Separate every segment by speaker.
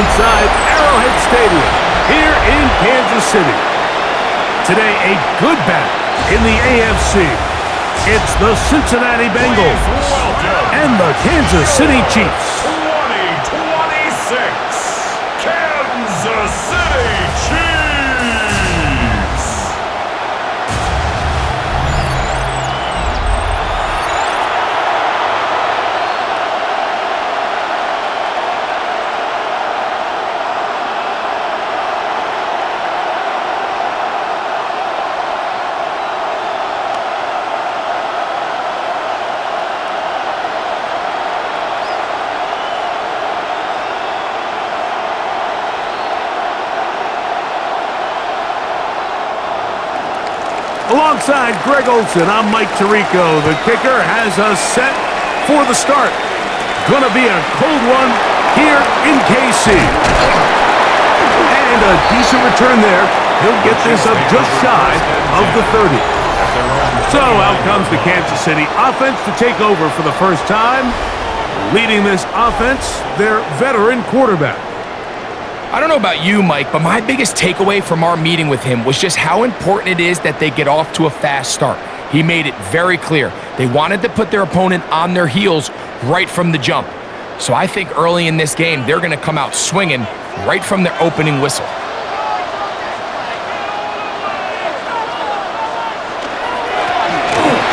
Speaker 1: inside Arrowhead Stadium here in Kansas City. Today, a good battle in the AFC. It's the Cincinnati Bengals and the Kansas City Chiefs.
Speaker 2: 2026 Kansas City Chiefs.
Speaker 1: Alongside Greg Olsen, I'm Mike Tirico. The kicker has us set for the start. Gonna be a cold one here in KC. And a decent return there. He'll get this up just shy of the 30. So out comes the Kansas City offense to take over for the first time. Leading this offense, their veteran quarterback.
Speaker 3: I don't know about you, Mike, but my biggest takeaway from our meeting with him was just how important it is that they get off to a fast start. He made it very clear. They wanted to put their opponent on their heels right from the jump. So I think early in this game, they're going to come out swinging right from their opening whistle.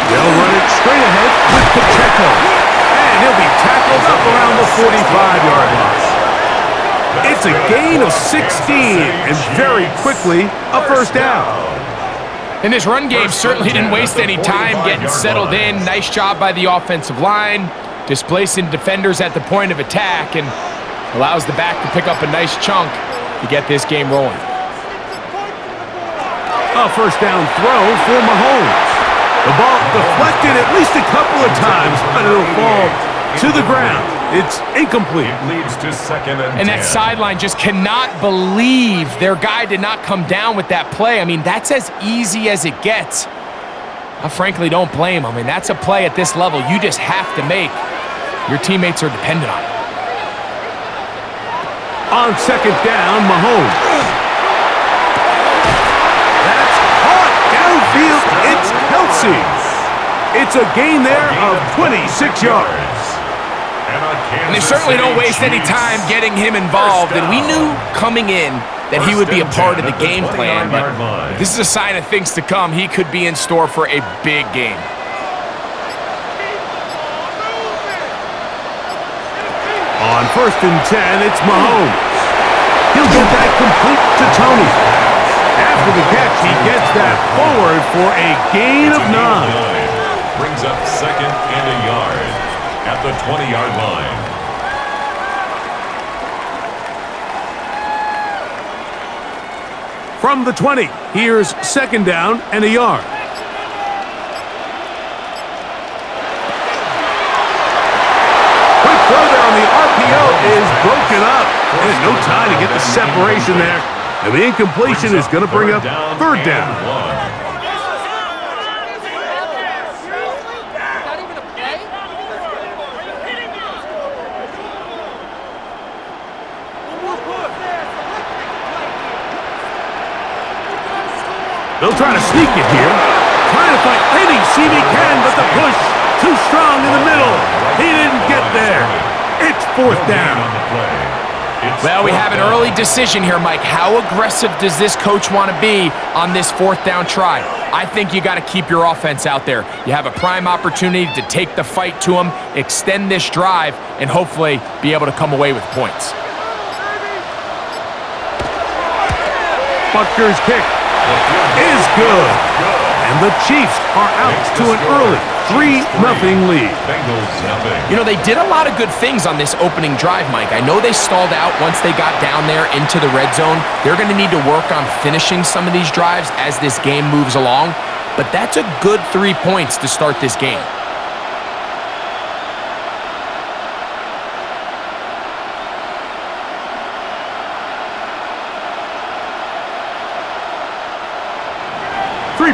Speaker 1: They'll run it straight ahead with Pacheco. And he'll be tackled up around the 45-yard line. It's a gain of 16, and very quickly, a first down.
Speaker 3: And this run game certainly didn't waste any time getting settled in. Nice job by the offensive line, displacing defenders at the point of attack, and allows the back to pick up a nice chunk to get this game rolling.
Speaker 1: A first down throw for Mahomes. The ball deflected at least a couple of times, but it'll fall to the ground. It's incomplete.
Speaker 2: It leads to second and 10.
Speaker 3: And that sideline just cannot believe their guy did not come down with that play. I mean, that's as easy as it gets. I frankly don't blame him. I mean, that's a play at this level you just have to make. Your teammates are dependent on it.
Speaker 1: On second down, Mahomes. That's caught downfield. It's Kelsey. It's a gain there of 26 yards.
Speaker 3: And they certainly don't waste any time getting him involved. And we knew coming in that he would be a part of the game plan. But this is a sign of things to come. He could be in store for a big game.
Speaker 1: On first and 10, it's Mahomes. He'll get that complete to Tony. After the catch, he gets that forward for a gain of 9.
Speaker 2: Brings up second and a yard at the 20-yard line.
Speaker 1: From the 20, here's second down and a yard. Quick throw there on the RPO is broken up. There's no time to get the separation there. And the incompletion is going to bring up third down. They'll try to sneak it here. Trying to find any seam he can, but the push too strong in the middle. He didn't get there. It's fourth down.
Speaker 3: Well, we have an early decision here, Mike. How aggressive does this coach want to be on this fourth down try? I think you got to keep your offense out there. You have a prime opportunity to take the fight to them, extend this drive, and hopefully be able to come away with points.
Speaker 1: Butker's kick is good. And the Chiefs are out to an early 3-0 lead.
Speaker 3: You know, they did a lot of good things on this opening drive, Mike. I know they stalled out once they got down there into the red zone. They're going to need to work on finishing some of these drives as this game moves along. But that's a good 3 points to start this game.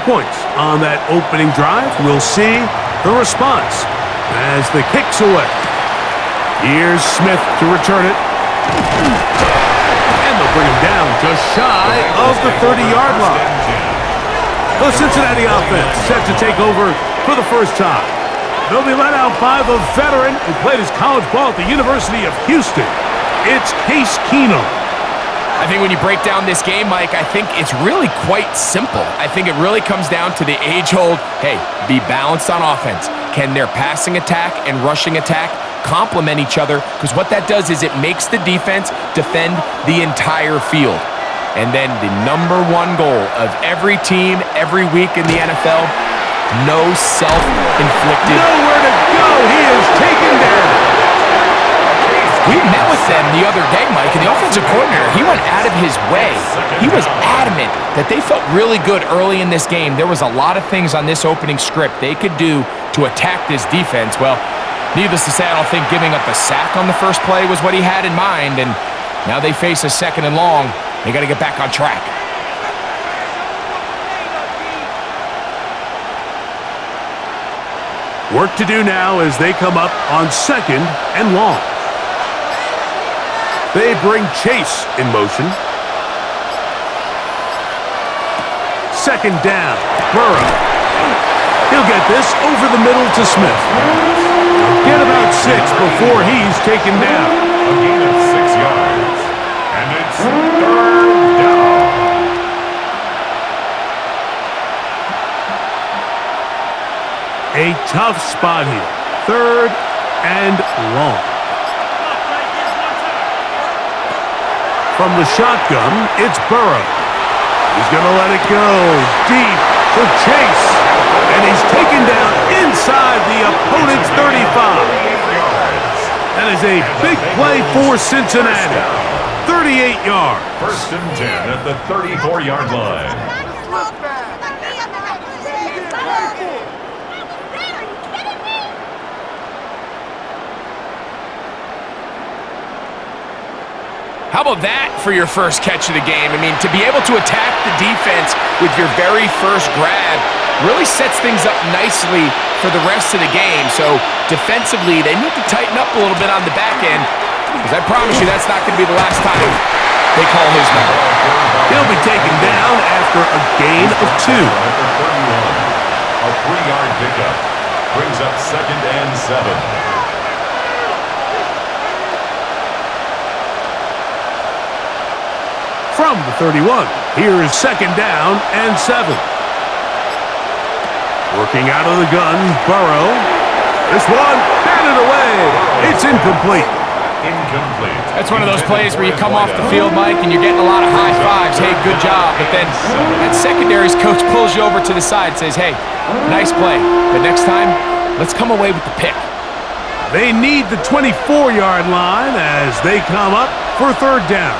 Speaker 1: Points on that opening drive. We'll see the response as the kick's away. Here's Smith to return it. bring him down just shy of the 30-yard line. The Cincinnati offense set to take over for the first time. They'll be led out by the veteran who played his college ball at the University of Houston. It's Case Keenum.
Speaker 3: I think when you break down this game, Mike, I think it's really quite simple. I think it really comes down to the age-old, hey, be balanced on offense. Can their passing attack and rushing attack complement each other? Because what that does is it makes the defense defend the entire field. And then the number one goal of every team every week in the NFL, no self-inflicted.
Speaker 1: Nowhere to go. He is taken down.
Speaker 3: We met with them the other day, Mike, and the offensive coordinator, he went out of his way. He was adamant that they felt really good early in this game. There was a lot of things on this opening script they could do to attack this defense. Well, needless to say, I don't think giving up a sack on the first play was what he had in mind, and now they face a 2nd and long. They got to get back on track.
Speaker 1: Work to do now as they come up on 2nd and long. They bring Chase in motion. 2nd down, Burrow. He'll get this over the middle to Smith. Get about 6 before he's taken down.
Speaker 2: A gain of 6 yards. And it's 3rd down.
Speaker 1: A tough spot here. 3rd and long. From the shotgun, it's Burrow. He's going to let it go deep for Chase. And he's taken down inside the opponent's 35. That is a big play for Cincinnati. 38 yards.
Speaker 2: 1st and 10 at the 34-yard line.
Speaker 3: How about that for your first catch of the game? I mean, to be able to attack the defense with your very first grab really sets things up nicely for the rest of the game. So defensively, they need to tighten up a little bit on the back end, because I promise you that's not going to be the last time they call his number.
Speaker 1: He'll be taken down after a gain of 2.
Speaker 2: A 3-yard pickup brings up 2nd and 7.
Speaker 1: From the 31, here is 2nd down and 7. Working out of the gun, Burrow. This one, batted away. It's incomplete.
Speaker 2: Incomplete.
Speaker 3: That's one of those plays where you come off the field, Mike, and you're getting a lot of high fives. Hey, good job. But then that secondary's coach pulls you over to the side and says, hey, nice play. But next time, let's come away with the pick.
Speaker 1: They need the 24-yard line as they come up for 3rd down.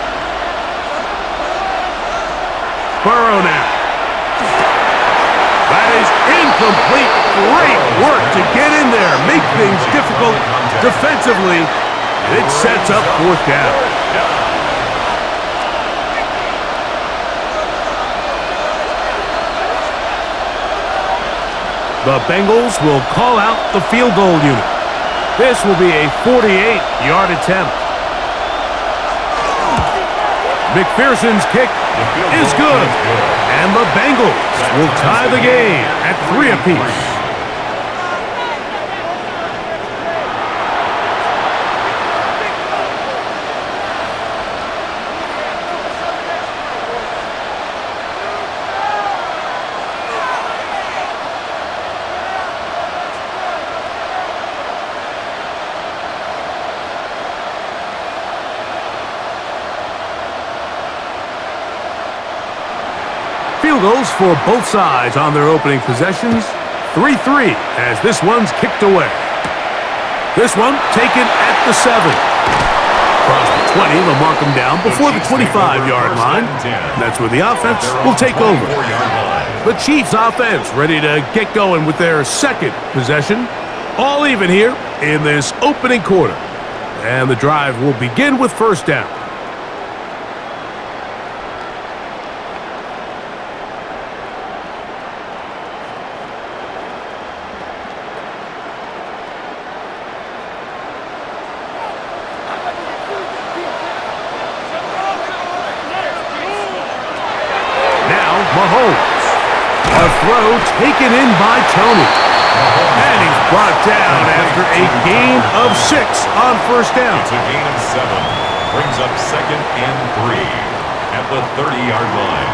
Speaker 1: Burrow now. That is incomplete. Great work to get in there. Make things difficult defensively. It sets up 4th down. The Bengals will call out the field goal unit. This will be a 48-yard attempt. McPherson's kick is good, and the Bengals will tie the game at 3 apiece. Field goals for both sides on their opening possessions. 3-3 as this one's kicked away. This one taken at the 7. Across the 20, they'll mark them down before the 25-yard line. That's where the offense will take over. The Chiefs offense ready to get going with their 2nd possession. All even here in this opening quarter. And the drive will begin with 1st down. Mahomes. A throw taken in by Tony. And he's brought down after a gain of 6 on first down.
Speaker 2: It's a gain of 7. Brings up 2nd and 3 at the 30-yard line.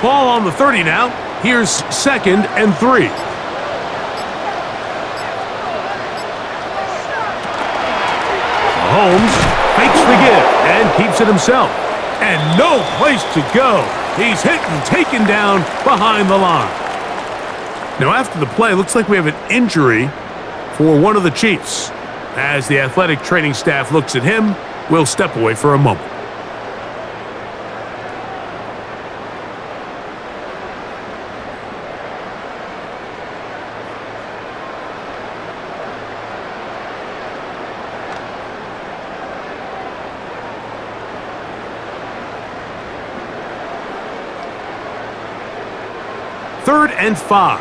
Speaker 1: Ball on the 30 now. Here's 2nd and 3. Mahomes fakes the give and keeps it himself. And no place to go. He's hit and taken down behind the line. Now after the play, looks like we have an injury for one of the Chiefs. As the athletic training staff looks at him, we'll step away for a moment. Third and 5.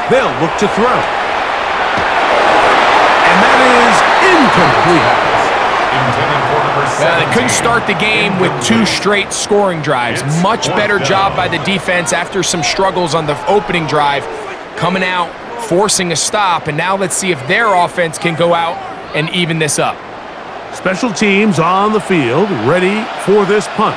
Speaker 1: They'll look to throw. And that is incomplete.
Speaker 3: They couldn't start the game with 2 straight scoring drives. Much better job by the defense after some struggles on the opening drive. Coming out, forcing a stop, and now let's see if their offense can go out and even this up.
Speaker 1: Special teams on the field, ready for this punt.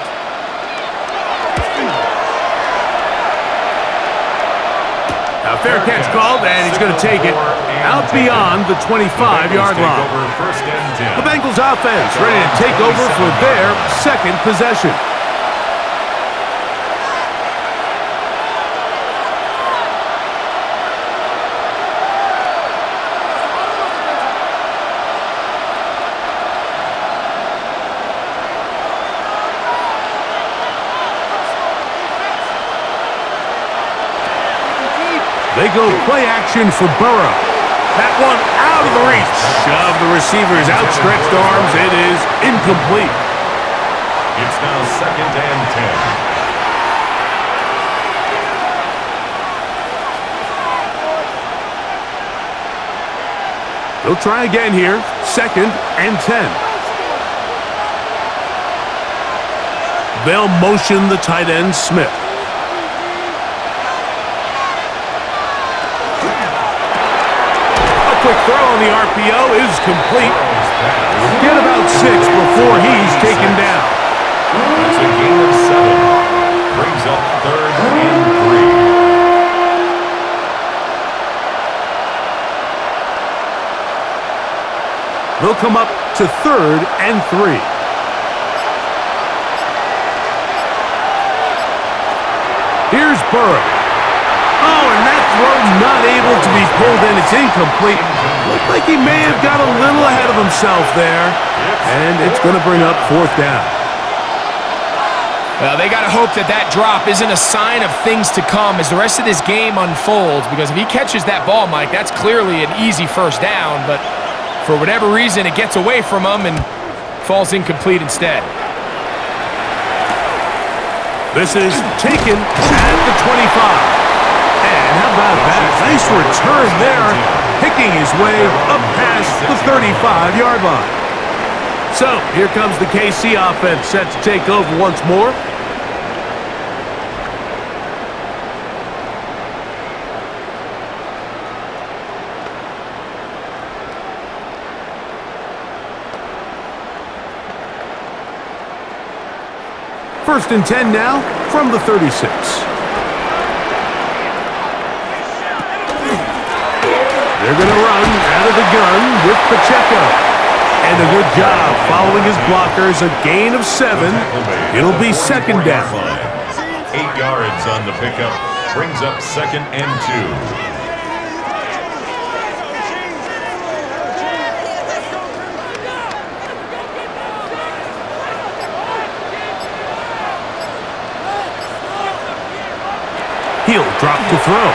Speaker 1: A fair catch called, and he's going to take it out beyond the 25-yard line. The Bengals offense ready to take over for their 2nd possession. They go play action for Burrow. That one out of the reach of the receiver's outstretched arms. It is incomplete.
Speaker 2: It's now 2nd and 10.
Speaker 1: They'll try again here. 2nd and 10. They'll motion the tight end, Smith. Quick throw on the RPO is complete. Get about 6 before he's taken down.
Speaker 2: It's a gain of 7. Brings up 3rd and 3.
Speaker 1: They'll come up to 3rd and 3. Here's Burrow. Oh, and that throw not able to be pulled in. It's incomplete. Looked like he may have got a little ahead of himself there. And it's going to bring up 4th down.
Speaker 3: Well, they got to hope that that drop isn't a sign of things to come as the rest of this game unfolds, because if he catches that ball, Mike, that's clearly an easy 1st down, but for whatever reason, it gets away from him and falls incomplete instead.
Speaker 1: This is taken at the 25. And how about that? Nice return there, picking his way up past the 35-yard line. So, here comes the KC offense set to take over once more. First and 10 now from the 36. They're going to run out of the gun with Pacheco. And a good job following his blockers. A gain of 7. It'll be 2nd down.
Speaker 2: 8 yards on the pickup. Brings up 2nd and 2.
Speaker 1: He'll drop to throw.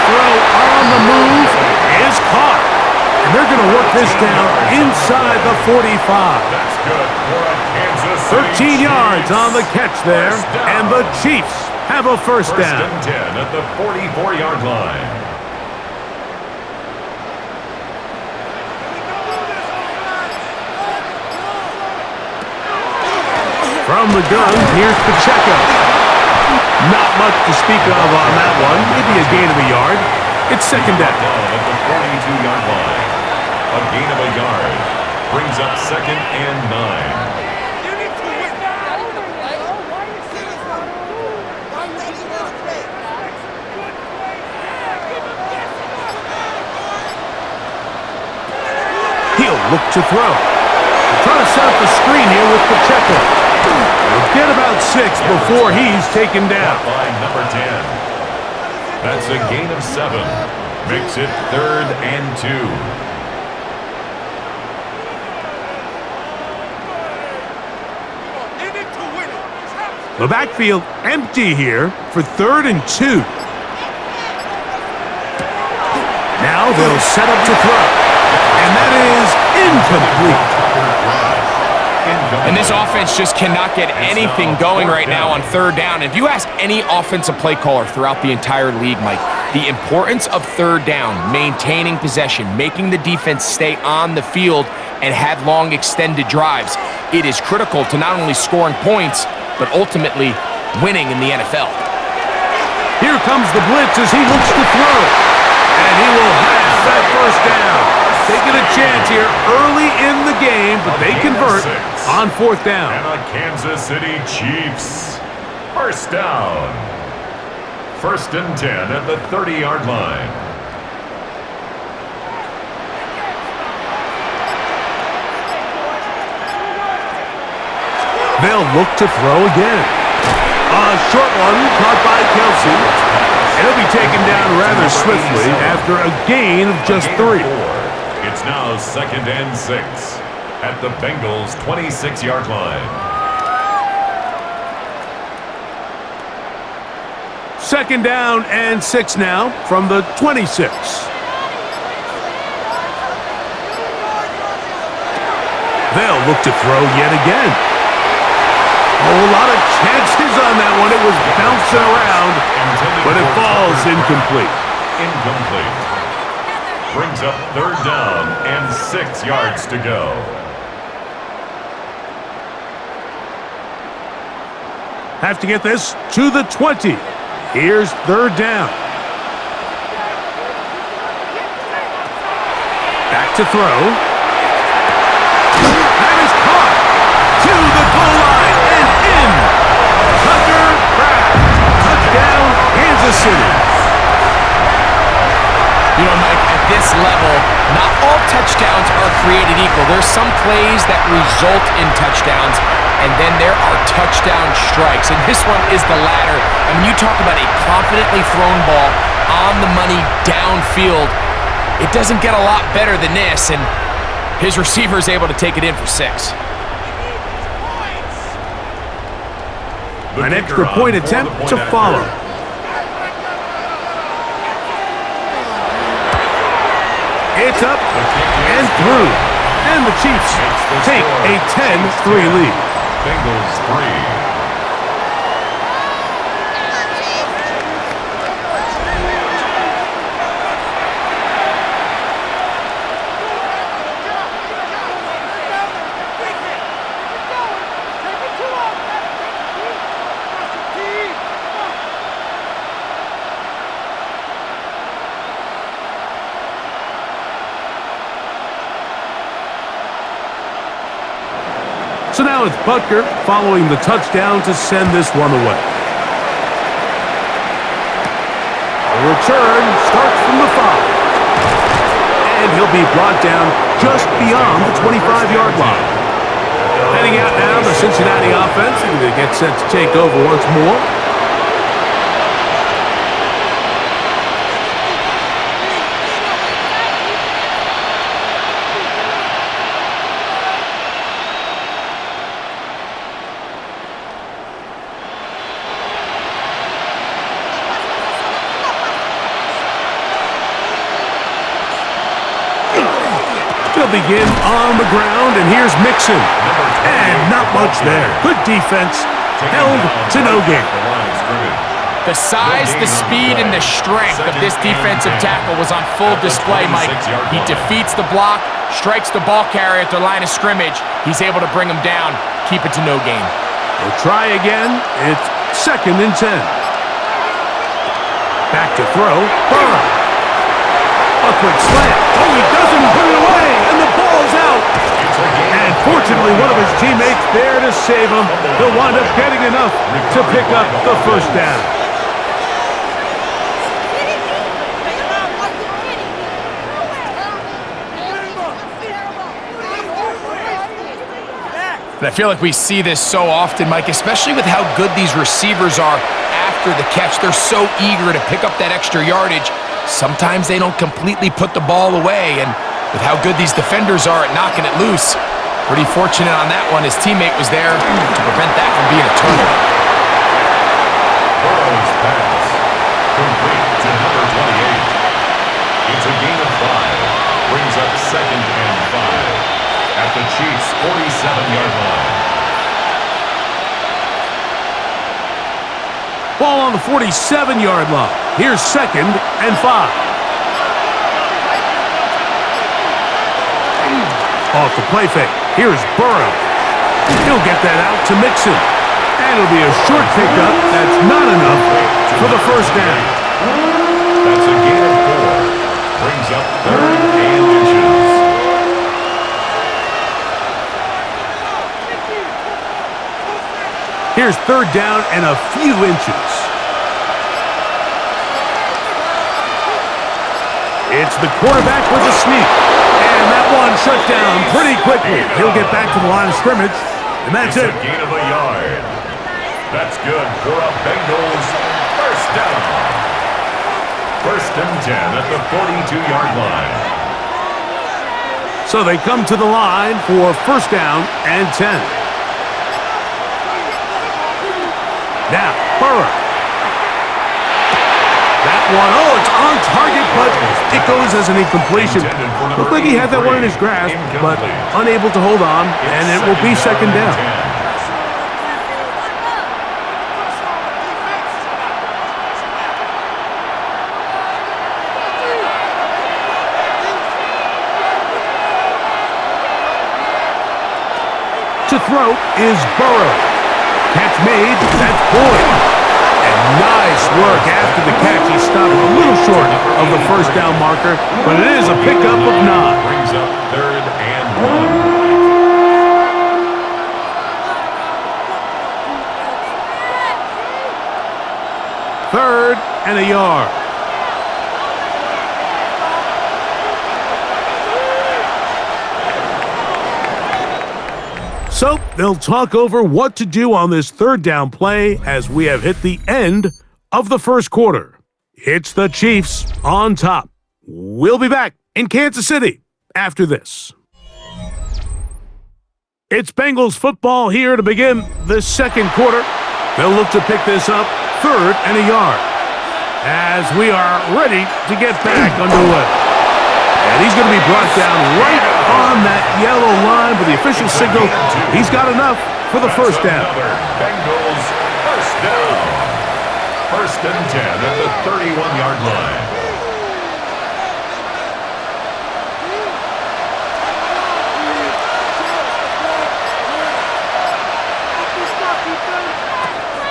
Speaker 1: Throw on the move is caught. And they're going to work this down inside the 45.
Speaker 2: That's good for a Kansas City
Speaker 1: 13 yards on the catch there. And the Chiefs have a first
Speaker 2: First
Speaker 1: down.
Speaker 2: and 10 at the 44-yard line.
Speaker 1: From the gun, here's Pacheco. Not much to speak of on that one. Maybe a gain of a yard. It's second down.
Speaker 2: At the 42-yard line. A gain of a yard. Brings up second and 9.
Speaker 1: He'll look to throw. Trying to set up the screen here with Pacheco. He'll get about 6 before he's taken down.
Speaker 2: By number 10. That's a gain of 7. Makes it 3rd and 2.
Speaker 1: The backfield empty here for 3rd and 2. Now they'll set up to throw. And that is incomplete.
Speaker 3: And this offense just cannot get anything going right now on 3rd down. If you ask any offensive play caller throughout the entire league, Mike, the importance of 3rd down, maintaining possession, making the defense stay on the field and have long extended drives, it is critical to not only scoring points, but ultimately winning in the NFL.
Speaker 1: Here comes the blitz as he looks to throw. And he will have that first down. Taking a chance here early in the game, but they convert on 4th down.
Speaker 2: And the Kansas City Chiefs. First down. 1st and 10 at the 30-yard line.
Speaker 1: They'll look to throw again. A short one caught by Kelsey. It'll be taken down rather swiftly after a gain of just 3.
Speaker 2: It's now 2nd and 6 at the Bengals' 26-yard line.
Speaker 1: 2nd down and 6 now from the 26. They'll look to throw yet again. A lot of chances on that one. It was bouncing around, but it falls incomplete.
Speaker 2: Incomplete. Brings up 3rd down and 6 yards to go.
Speaker 1: Have to get this to the 20. Here's 3rd down. Back to throw. That is caught to the goal line and in. Tucker Craft. Touchdown, Kansas City.
Speaker 3: You know, Mike, at this level, not all touchdowns are created equal. There's some plays that result in touchdowns, and then there are touchdown strikes. And this one is the latter. I mean, you talk about a confidently thrown ball on the money downfield. It doesn't get a lot better than this, and his receiver is able to take it in for 6.
Speaker 1: An extra point attempt to follow. It's up and through. And the Chiefs take a 10-3 lead.
Speaker 2: Bengals 3.
Speaker 1: So now it's Butker following the touchdown to send this one away. The return starts from the 5. And he'll be brought down just beyond the 25-yard line. Heading out now, the Cincinnati offense, and they get set to take over once more. They'll begin on the ground, and here's Mixon. And not much there. Good defense. Held to no gain.
Speaker 3: The size, the speed, and the strength of this defensive tackle was on full display, Mike. He defeats the block, strikes the ball carrier at the line of scrimmage. He's able to bring him down, keep it to no gain.
Speaker 1: They'll try again. It's 2nd and 10. Back to throw. Burrow. A quick slant. Oh, he doesn't put it away, and the ball's out. And fortunately, one of his teammates there to save him. He'll wind up getting enough to pick up the first down.
Speaker 3: And I feel like we see this so often, Mike, especially with how good these receivers are after the catch. They're so eager to pick up that extra yardage. Sometimes they don't completely put the ball away, and with how good these defenders are at knocking it loose, pretty fortunate on that one. His teammate was there to prevent that from being a turnover.
Speaker 2: Burrow's pass, complete to number 28. It's a gain of 5, brings up 2nd and 5. At the Chiefs' 47-yard line.
Speaker 1: Ball on the 47-yard line. Here's 2nd and 5. Off the play fake. Here's Burrow. He'll get that out to Mixon. And it'll be a short pickup. That's not enough for the first down.
Speaker 2: That's a gain of 4. Brings up 3rd and inches.
Speaker 1: Here's 3rd down and a few inches. It's the quarterback with a sneak. And that one shut down pretty quickly. He'll get back to the line of scrimmage. And that's it.
Speaker 2: A gain of a yard. That's good for a Bengals first down. 1st and 10 at the 42-yard line.
Speaker 1: So they come to the line for 1st down and 10. Now, Burrow. That one, oh, it's on target, but it goes as an incompletion. Looked like he had that one in his grasp, but unable to hold on, and it will be 2nd down. To throw is Burrow. Catch made, that's Boyd. And nice work after the catch. He stopped a little short of the first down marker, but it is a pickup of 9.
Speaker 2: Brings up 3rd and 1.
Speaker 1: 3rd and a yard. So they'll talk over what to do on this 3rd down play as we have hit the end of the first quarter. It's the Chiefs on top. We'll be back in Kansas City after this. It's Bengals football here to begin the 2nd quarter. They'll look to pick this up 3rd and a yard as we are ready to get back underway. And he's going to be brought down right on that yellow line with the official signal. He's got enough for the first down.
Speaker 2: Bengals first down. 1st and 10 at the 31-yard line.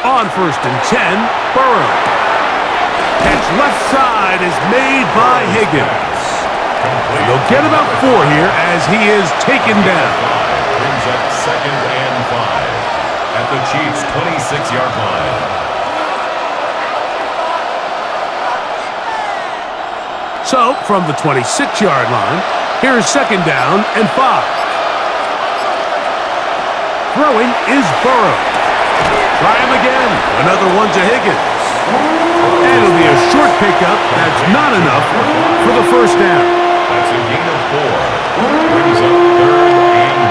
Speaker 1: On 1st and 10, Burrow. Catch left side is made by Higgins. And they'll get about 4 here as he is taken down.
Speaker 2: Brings up 2nd and 5 at the Chiefs' 26-yard line.
Speaker 1: So, from the 26-yard line, here's 2nd down and 5. Throwing is Burrow. Try him again. Another one to Higgins. And it'll be a short pickup. That's not enough for the first down.
Speaker 2: That's a gain of 4. Brings up 3rd and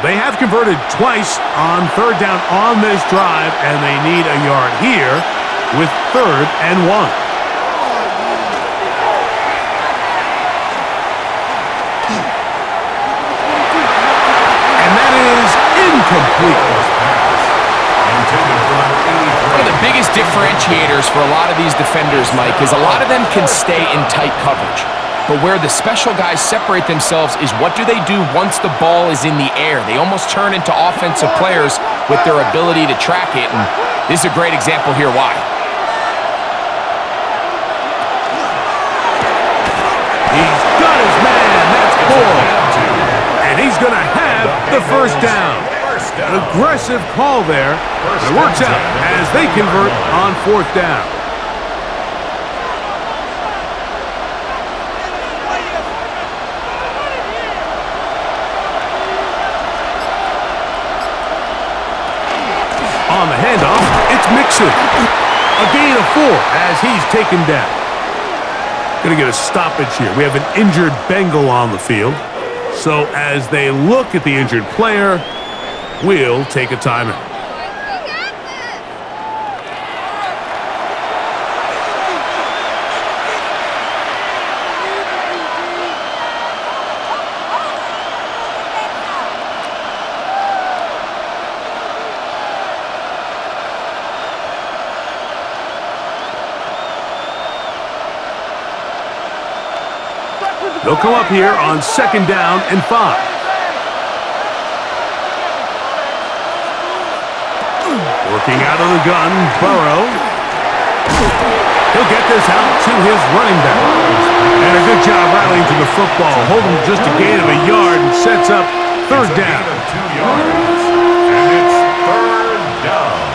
Speaker 2: 1.
Speaker 1: They have converted twice on 3rd down on this drive, and they need a yard here with 3rd and 1. And that is incomplete.
Speaker 2: Intended for number 83.
Speaker 3: One of the biggest differentiators for a lot of these defenders, Mike, is a lot of them can stay in tight coverage. But where the special guys separate themselves is what do they do once the ball is in the air? They almost turn into offensive players with their ability to track it, and this is a great example here why.
Speaker 1: He's got his man. That's 4. And he's going to have the first down. Aggressive call there. It works out as they convert on 4th down. On the handoff, it's Mixon. A gain of 4 as he's taken down. Going to get a stoppage here. We have an injured Bengal on the field. So as they look at the injured player, we'll take a timeout. They'll come up here on 2nd down and 5. Working out of the gun, Burrow. He'll get this out to his running back. And a good job rallying to the football. Holding just a gain of a yard and sets up 3rd down.
Speaker 2: 2 yards. And it's 3rd down.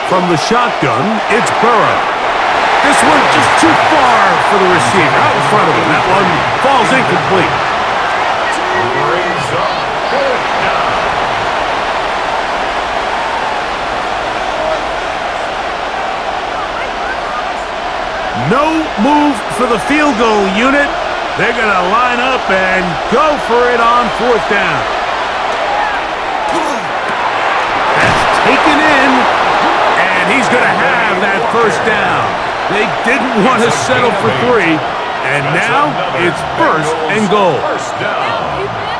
Speaker 1: From the shotgun, it's Burrow. This one just too far for the receiver. Out in front of him. That one falls incomplete.
Speaker 2: Brings up 4th down.
Speaker 1: No move for the field goal unit. They're going to line up and go for it on 4th down. That's taken in. He's going to have that first down. They didn't want to settle for 3, and now it's 1st and goal.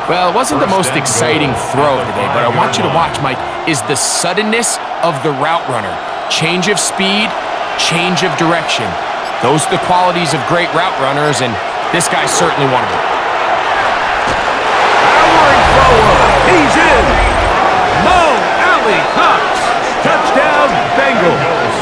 Speaker 3: Well, it wasn't the most exciting throw today, but I want you to watch, Mike, is the suddenness of the route runner. Change of speed, change of direction. Those are the qualities of great route runners, and this guy's certainly one of them.
Speaker 1: Powering forward. He's in. Mo Alley Cox. Touchdown, Bengals.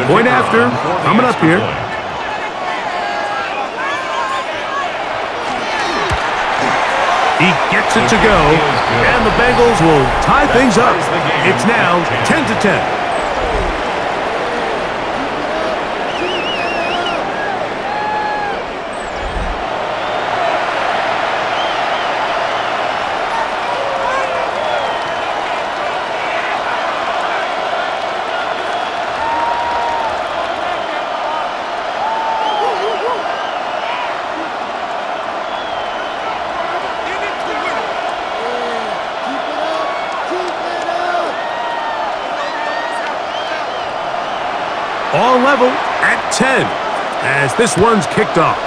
Speaker 1: Point after, coming up here. He gets it to go, and the Bengals will tie things up. It's now 10-10. All level at 10 as this one's kicked off.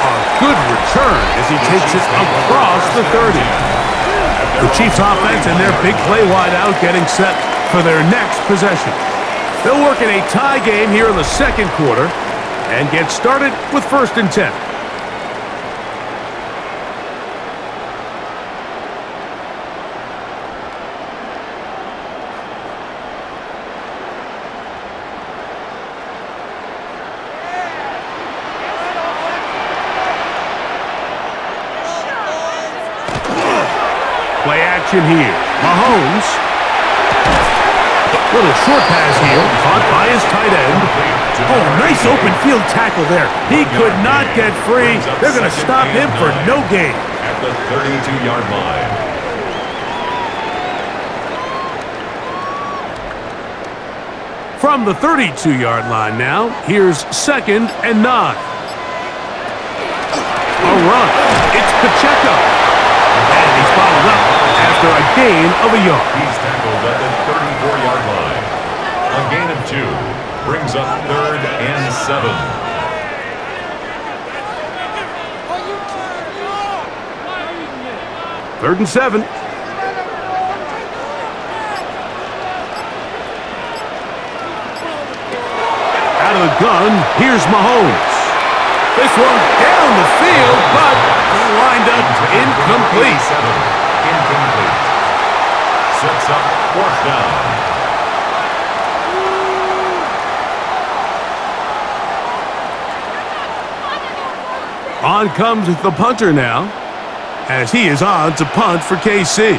Speaker 1: A good return as he takes it across the 30. The Chiefs offense and their big play wideout getting set for their next possession. They'll work in a tie game here in the 2nd quarter and get started with 1st and 10. Play action here. Mahomes Little short pass here, caught by his tight end. Oh, nice open field tackle there. He could not get free. They're going to stop him for no gain.
Speaker 2: At the 32-yard line.
Speaker 1: From the 32-yard line now, here's 2nd and 9. A run. It's Pacheco. And he's followed up after a gain of a yard.
Speaker 2: He's tackled at the 34-yard line. A gain of 2 brings up 3rd and 7.
Speaker 1: Third and 7. Out of the gun, here's Mahomes. This one down the field, but lined up incomplete.
Speaker 2: Incomplete. Sets up 4th down.
Speaker 1: On comes the punter now, as he is on to punt for KC.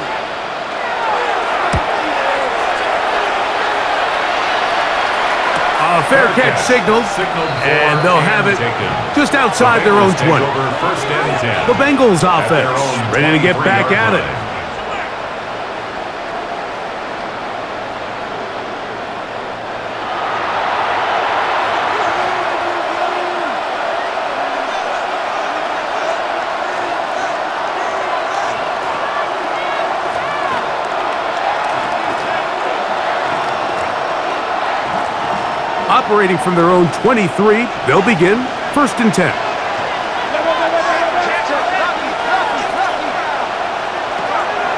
Speaker 1: A fair catch signaled, and they'll have it just outside their own 20. The Bengals offense ready to get back at it. Operating from their own 23, they'll begin 1st and 10.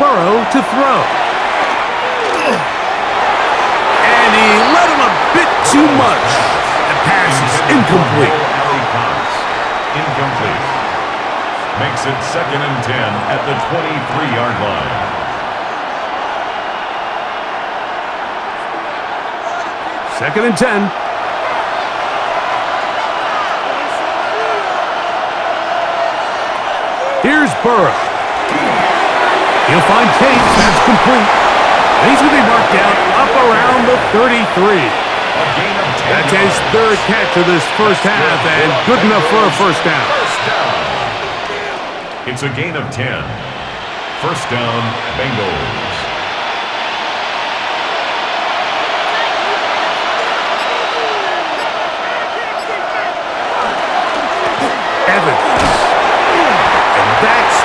Speaker 1: Burrow to throw. And he let him a bit too much. The pass is incomplete.
Speaker 2: Incomplete. Makes it 2nd and 10 at the 23-yard line.
Speaker 1: Second and 10. Here's Burrow. He'll find Chase. That's complete. And he's going to be marked down up around the 33. That's his 3rd catch of this first half, and good enough for a first down.
Speaker 2: It's a gain of 10. First down, Bengals.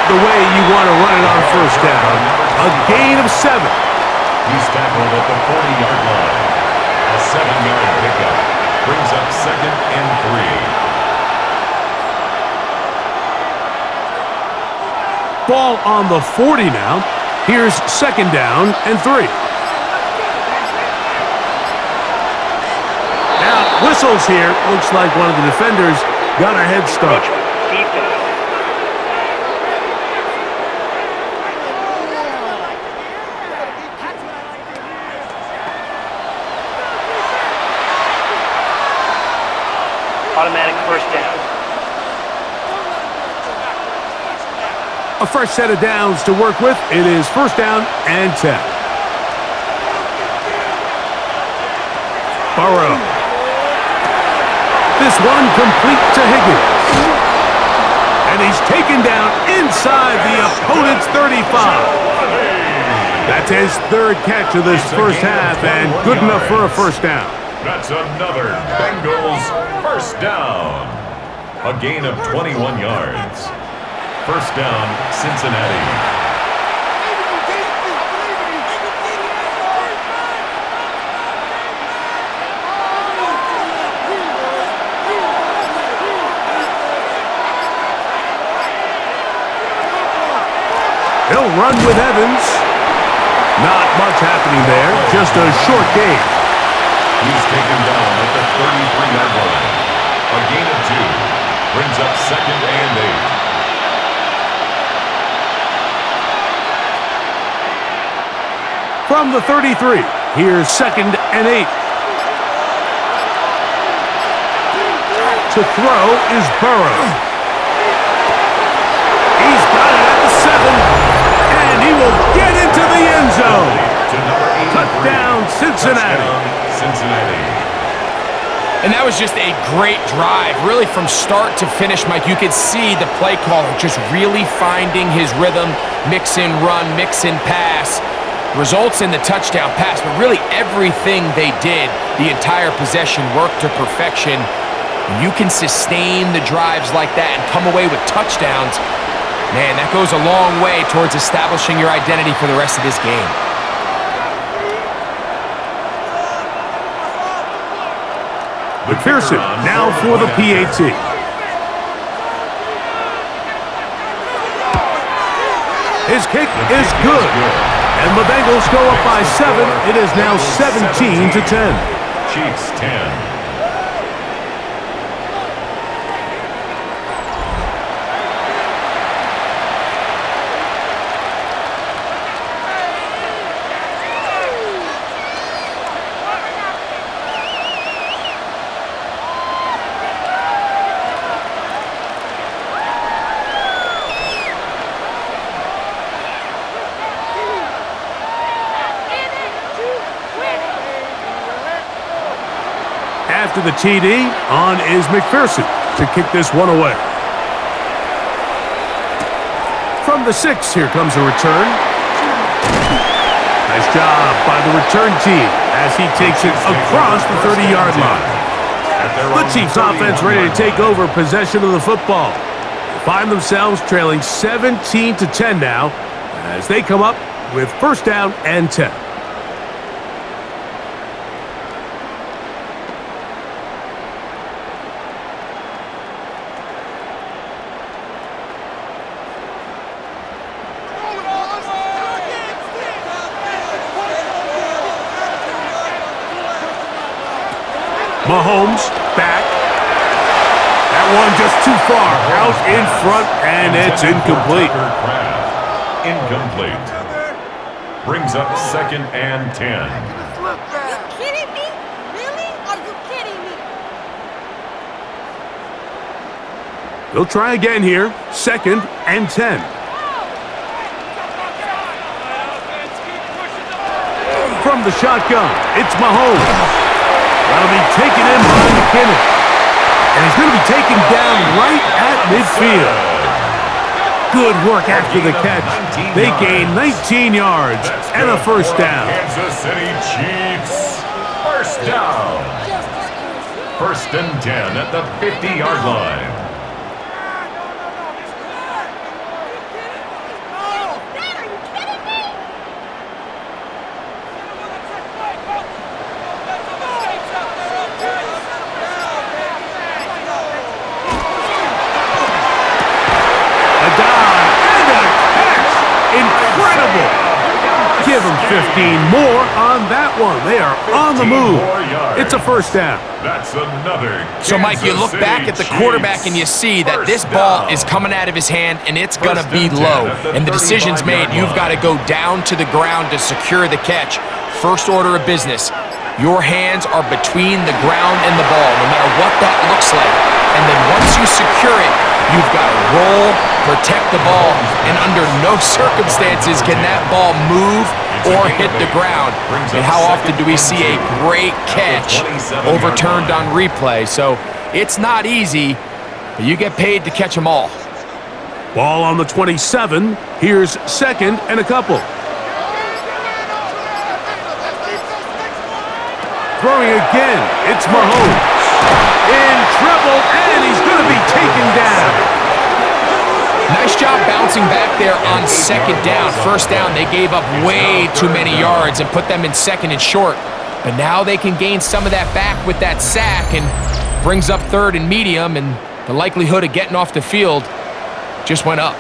Speaker 1: The way you want to run it on first down. A gain of 7.
Speaker 2: He's tackled at the 40-yard line. A 7-yard pickup brings up 2nd and 3.
Speaker 1: Ball on the 40 now. Here's 2nd down and 3. Now, whistles here. Looks like one of the defenders got a head start.
Speaker 4: Automatic first down.
Speaker 1: A fresh set of downs to work with. It is 1st down and 10. Burrow. This one complete to Higgins. And he's taken down inside the opponent's 35. That's his 3rd catch of this first half, and good enough for a first down.
Speaker 2: That's another Bengals first down. A gain of 21 yards. First down, Cincinnati.
Speaker 1: He'll run with Evans. Not much happening there, just a short gain.
Speaker 2: He's taken down at the 33-yard line. A gain of 2 brings up 2nd and
Speaker 1: 8. From the 33, here's 2nd and 8. To throw is Burrow. He's got it at the 7, and he will get into the end zone. Touchdown, Cincinnati.
Speaker 2: Touchdown, Cincinnati.
Speaker 3: And that was just a great drive. Really from start to finish, Mike, you could see the play caller just really finding his rhythm, mix in run, mix in pass. Results in the touchdown pass, but really everything they did, the entire possession worked to perfection. When you can sustain the drives like that and come away with touchdowns, man, that goes a long way towards establishing your identity for the rest of this game.
Speaker 1: McPherson now for the PAT. His kick is good. And the Bengals go up by 7. It is now 17-10.
Speaker 2: Chiefs 10.
Speaker 1: After the TD, on is McPherson to kick this one away. From the 6, here comes a return. Nice job by the return team as he takes it across the 30-yard line. The Chiefs offense ready to take over possession of the football. They find themselves trailing 17-10 now as they come up with first down and 10. Mahomes back. That one just too far. Out in front, and it's incomplete.
Speaker 2: Incomplete. Brings up second and 10.
Speaker 5: Are you kidding me? Really? Are you kidding me?
Speaker 1: They'll try again here. Second and 10. From the shotgun, it's Mahomes. That'll be taken in by McKinnon. And he's going to be taken down right at midfield. Good work after the catch. They gain 19 yards and a first down.
Speaker 2: Kansas City Chiefs. First down. First and 10 at the 50-yard line.
Speaker 1: Give them 15 more on that one. They are on the move. It's a first down.
Speaker 2: That's another.
Speaker 3: So, Mike, you look back at the quarterback and you see that this ball is coming out of his hand and it's going to be low. And the decision's made. You've got to go down to the ground to secure the catch. First order of business. Your hands are between the ground and the ball, no matter what that looks like. And then once you secure it, you've got to roll, protect the ball, and under no circumstances can that ball move or hit the ground. And how often do we see a great catch overturned on replay? So it's not easy, but you get paid to catch them all.
Speaker 1: Ball on the 27. Here's second and a couple. Throwing again, it's Mahomes. In trouble, and he's going to be taken down.
Speaker 3: Nice job bouncing back there on second down. First down, they gave up way too many yards and put them in second and short. But now they can gain some of that back with that sack and brings up third and medium, and the likelihood of getting off the field just went up.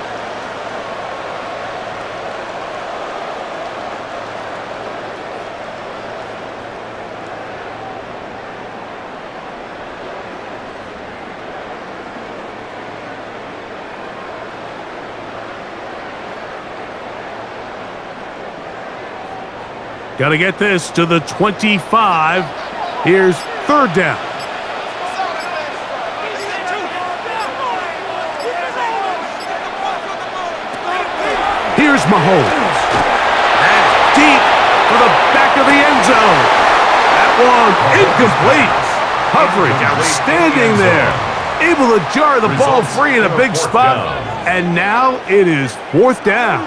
Speaker 1: Got to get this to the 25. Here's third down. Here's Mahomes. That's deep for the back of the zone. That one incomplete. Coverage outstanding there. Able to jar the ball free in a big spot. And now it is 4th down.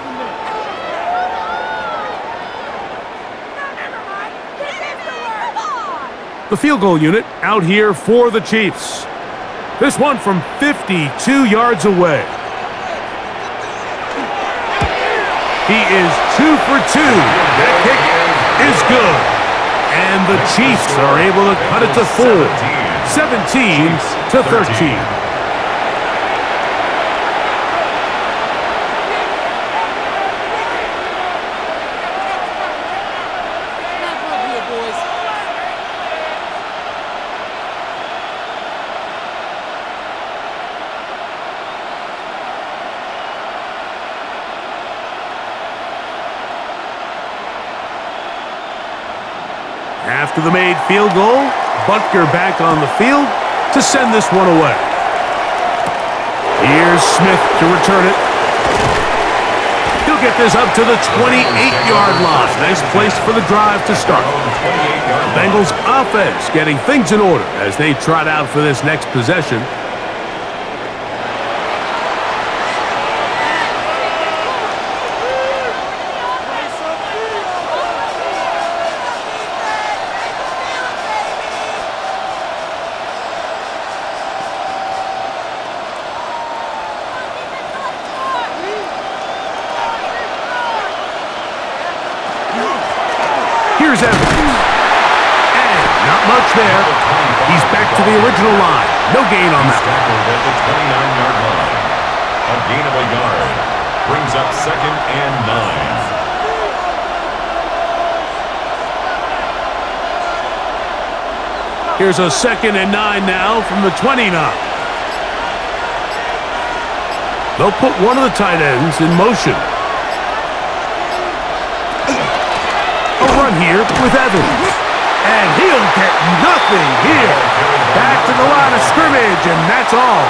Speaker 1: The field goal unit out here for the Chiefs. This one from 52 yards away. He is 2 for 2. That kick is good. And the Chiefs are able to cut it to 4. 17 to 13. After the made field goal, Butker back on the field to send this one away. Here's Smith to return it. He'll get this up to the 28-yard line. Nice place for the drive to start. The Bengals offense getting things in order as they trot out for this next possession. Here's Evans. And not much there. He's back to the original line. No gain on that.
Speaker 2: Tackled at the 29-yard line. A gain of a yard. Brings up 2nd and 9.
Speaker 1: Here's a 2nd and 9 now from the 29. They'll put one of the tight ends in motion. A run here with Evans. And he'll get nothing here. Back to the line of scrimmage, and that's all.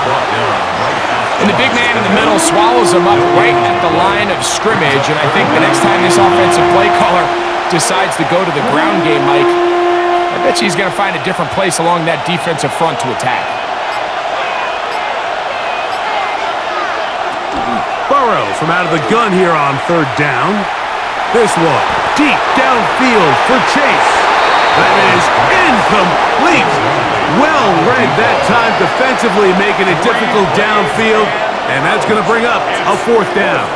Speaker 3: And the big man in the middle swallows him up right at the line of scrimmage. And I think the next time this offensive play caller decides to go to the ground game, Mike, I bet you he's going to find a different place along that defensive front to attack.
Speaker 1: Burrow from out of the gun here on 3rd down. This one deep downfield for Chase. That is incomplete. Well read that time defensively, making it difficult downfield. And that's going to bring up a 4th down.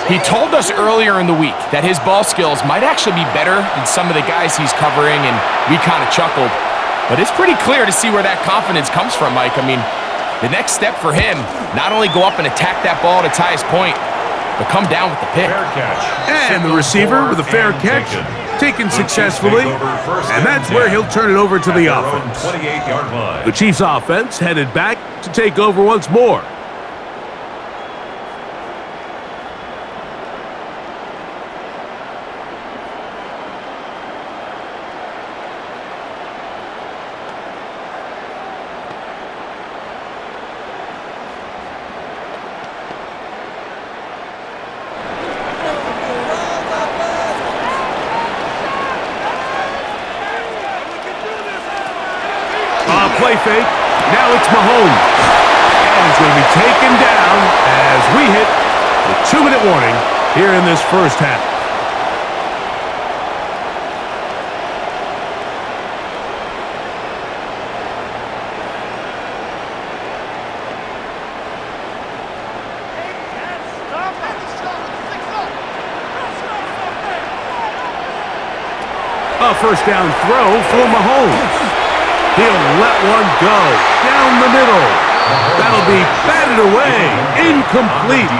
Speaker 3: He told us earlier in the week that his ball skills might actually be better than some of the guys he's covering, and we kind of chuckled. But it's pretty clear to see where that confidence comes from, Mike. I mean, the next step for him, not only go up and attack that ball to tie his point, but come down with the pick.
Speaker 1: And the receiver with a fair catch, taken successfully, and that's where he'll turn it over to the offense. The Chiefs' offense headed back to take over once more. Play fake. Now it's Mahomes. And he's going to be taken down as we hit the 2-minute warning here in this first half. A first down throw for Mahomes. He'll let one go down the middle. That'll be batted away. Incomplete.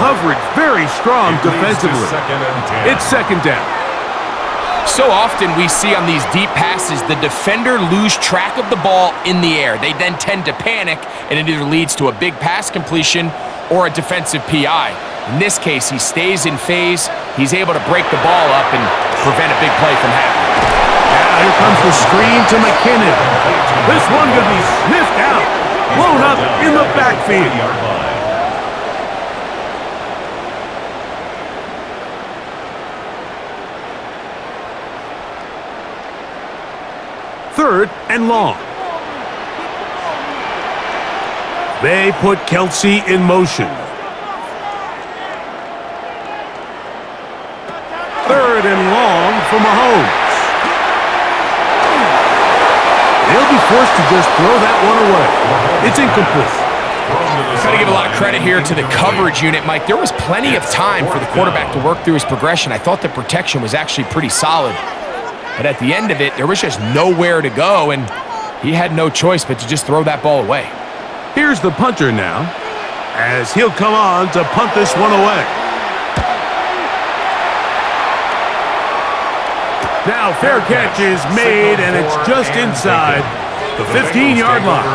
Speaker 1: Coverage very strong defensively. It's 2nd down.
Speaker 3: So often we see on these deep passes, the defender lose track of the ball in the air. They then tend to panic, and it either leads to a big pass completion or a defensive PI. In this case, he stays in phase. He's able to break the ball up and prevent a big play from happening.
Speaker 1: Now here comes the screen to McKinnon. This one going to be sniffed out. Blown up in the backfield. 3rd and long. They put Kelsey in motion. 3rd and long for Mahomes. They'll be forced to just throw that one away. It's incomplete.
Speaker 3: Got to give a lot of credit here to the coverage unit, Mike. There was plenty of time for the quarterback to work through his progression. I thought the protection was actually pretty solid. But at the end of it, there was just nowhere to go, and he had no choice but to just throw that ball away.
Speaker 1: Here's the punter now, as he'll come on to punt this one away. Now fair catch is made, and it's just inside the 15-yard line.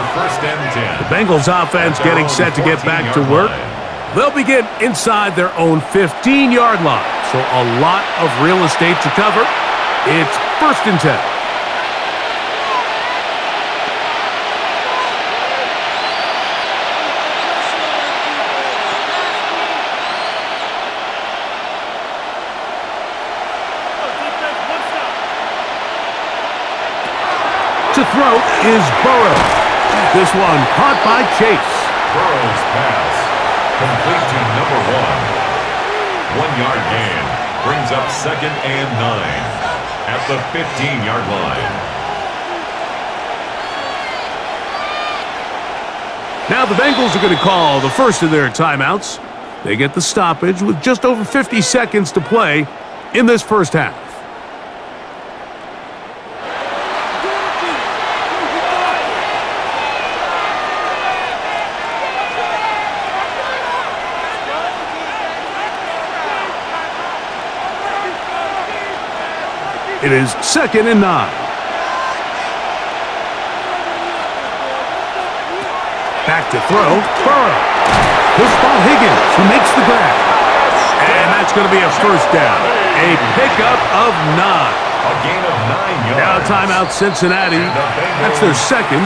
Speaker 1: The Bengals offense getting set to get back to work. They'll begin inside their own 15-yard line, so a lot of real estate to cover. It's 1st and 10. To throw is Burrow. This one caught by Chase.
Speaker 2: Burrow's pass, complete to number 1. 1-yard gain, brings up 2nd and 9 at the 15-yard line.
Speaker 1: Now the Bengals are going to call the first of their timeouts. They get the stoppage with just over 50 seconds to play in this first half. It is 2nd and 9. Back to throw, Burrow. He'll spot Higgins, who makes the grab. And that's going to be a first down. A pickup of 9.
Speaker 2: A gain of 9 yards.
Speaker 1: Now timeout Cincinnati. That's their second,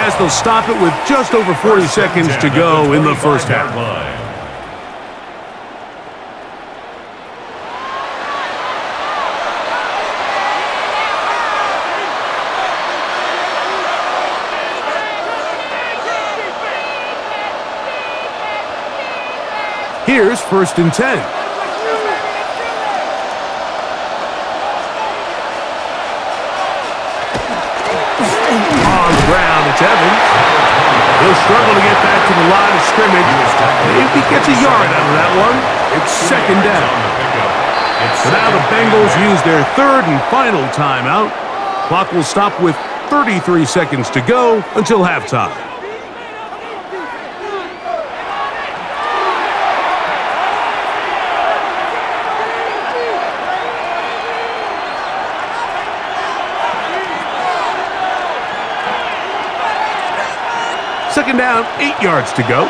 Speaker 1: as they'll stop it with just over 40 seconds to go in the first half. Here's 1st and 10. On the ground, it's Evans. He'll struggle to get back to the line of scrimmage. If he gets a yard out of that one, it's 2nd down. So now the Bengals use their 3rd and final timeout. Clock will stop with 33 seconds to go until halftime. Second down, 8 yards to go.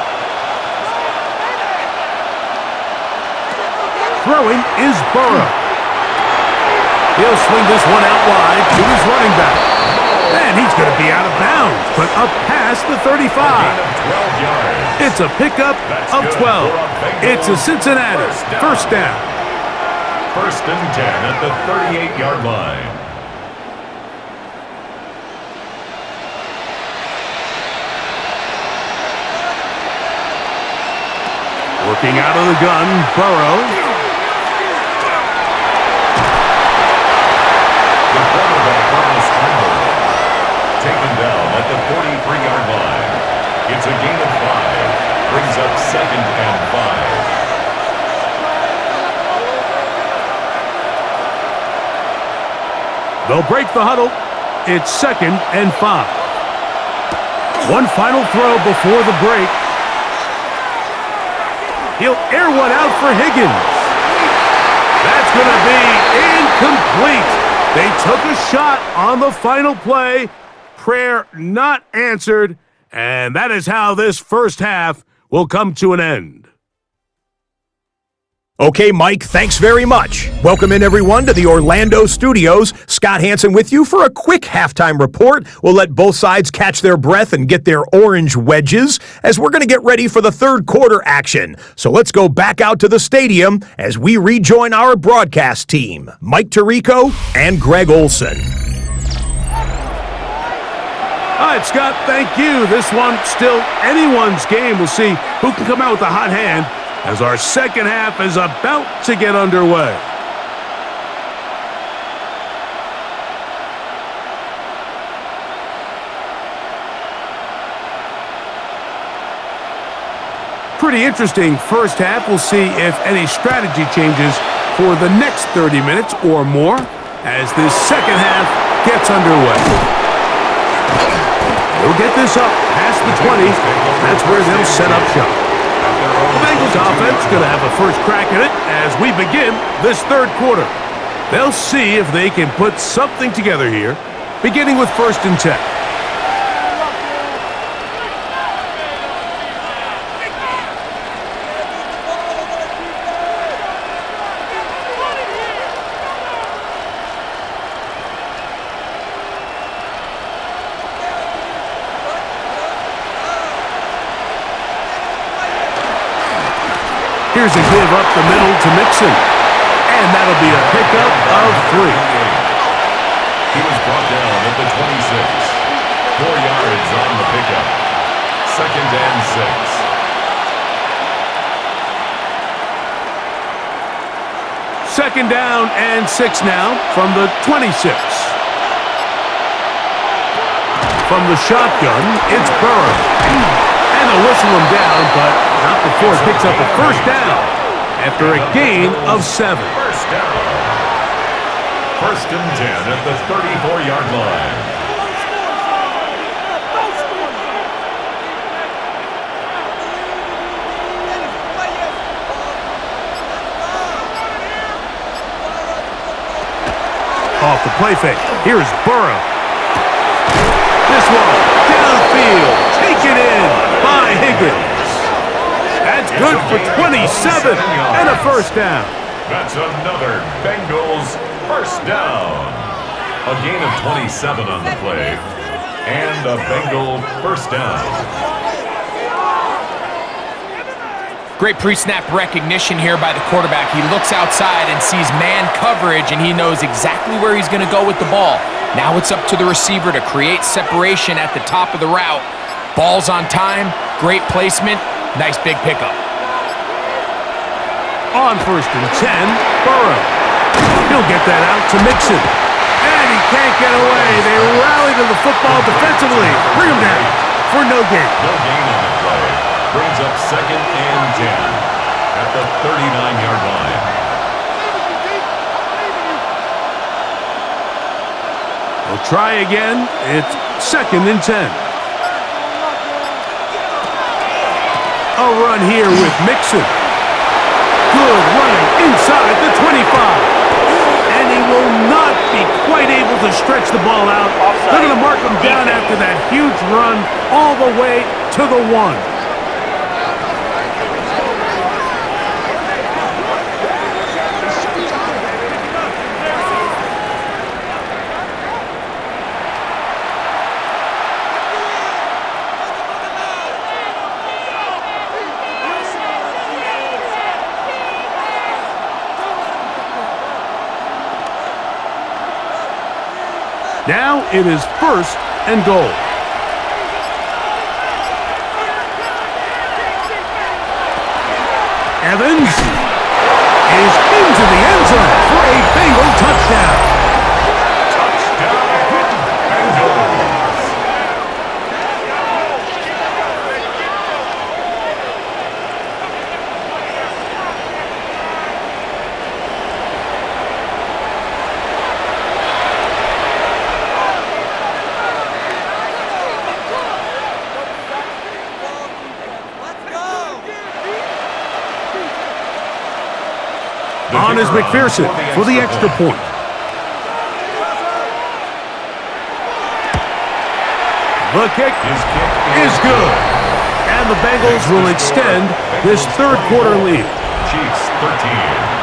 Speaker 1: Throwing is Burrow. He'll swing this one out wide to his running back. And he's going to be out of bounds, but up past the 35. It's a pickup of 12. It's a Cincinnati first down.
Speaker 2: 1st and 10 at the 38-yard line.
Speaker 1: Working out of the gun, Burrow.
Speaker 2: The quarterback on the scramble. Taken down at the 43-yard line. It's a gain of 5. Brings up 2nd and 5.
Speaker 1: They'll break the huddle. It's 2nd and 5. One final throw before the break. He'll air one out for Higgins. That's going to be incomplete. They took a shot on the final play. Prayer not answered. And that is how this first half will come to an end.
Speaker 6: Okay, Mike, thanks very much. Welcome in, everyone, to the Orlando studios. Scott Hansen with you for a quick halftime report. We'll let both sides catch their breath and get their orange wedges as we're going to get ready for the third quarter action. So let's go back out to the stadium as we rejoin our broadcast team, Mike Tirico and Greg Olson.
Speaker 1: All right, Scott, thank you. This one still anyone's game. We'll see who can come out with a hot hand as our second half is about to get underway. Pretty interesting first half. We'll see if any strategy changes for the next 30 minutes or more as this second half gets underway. They'll get this up past the 20. That's where they'll set up shop. The Bengals offense going to have a first crack at it as we begin this third quarter. They'll see if they can put something together here, beginning with 1st and 10. Here's a give up the middle to Mixon. And that'll be a pickup of 3.
Speaker 2: He was brought down at the 26. 4 yards on the pickup. 2nd and 6.
Speaker 1: 2nd down and 6 now from the 26. From the shotgun, it's Burrow. And they'll whistle him down, but not before it picks up a 1st down after a gain of 7.
Speaker 2: 1st down. 1st and 10 at the 34-yard line.
Speaker 1: Off the play fake. Here's Burrow. This one downfield. Take it in by Higgins. That's good for 27 and a 1st down.
Speaker 2: That's another Bengals 1st down. A gain of 27 on the play. And a Bengal 1st down.
Speaker 3: Great pre-snap recognition here by the quarterback. He looks outside and sees man coverage, and he knows exactly where he's going to go with the ball. Now it's up to the receiver to create separation at the top of the route. Ball's on time, great placement, nice big pickup.
Speaker 1: On 1st and 10, Burrow. He'll get that out to Mixon. And he can't get away. They rally to the football defensively. Bring him down for no gain.
Speaker 2: No gain on the play. Brings up 2nd and 10 at the 39-yard line.
Speaker 1: They'll try again. It's 2nd and 10. A run here with Mixon. Good running inside the 25. And he will not be quite able to stretch the ball out. They're going to mark him down after that huge run all the way to the 1. Now it is 1st and goal. Evans is into the end zone for a Bengal touchdown. On is McPherson for the extra point. The kick is good. And the Bengals will extend this third quarter lead.
Speaker 2: Chiefs 13.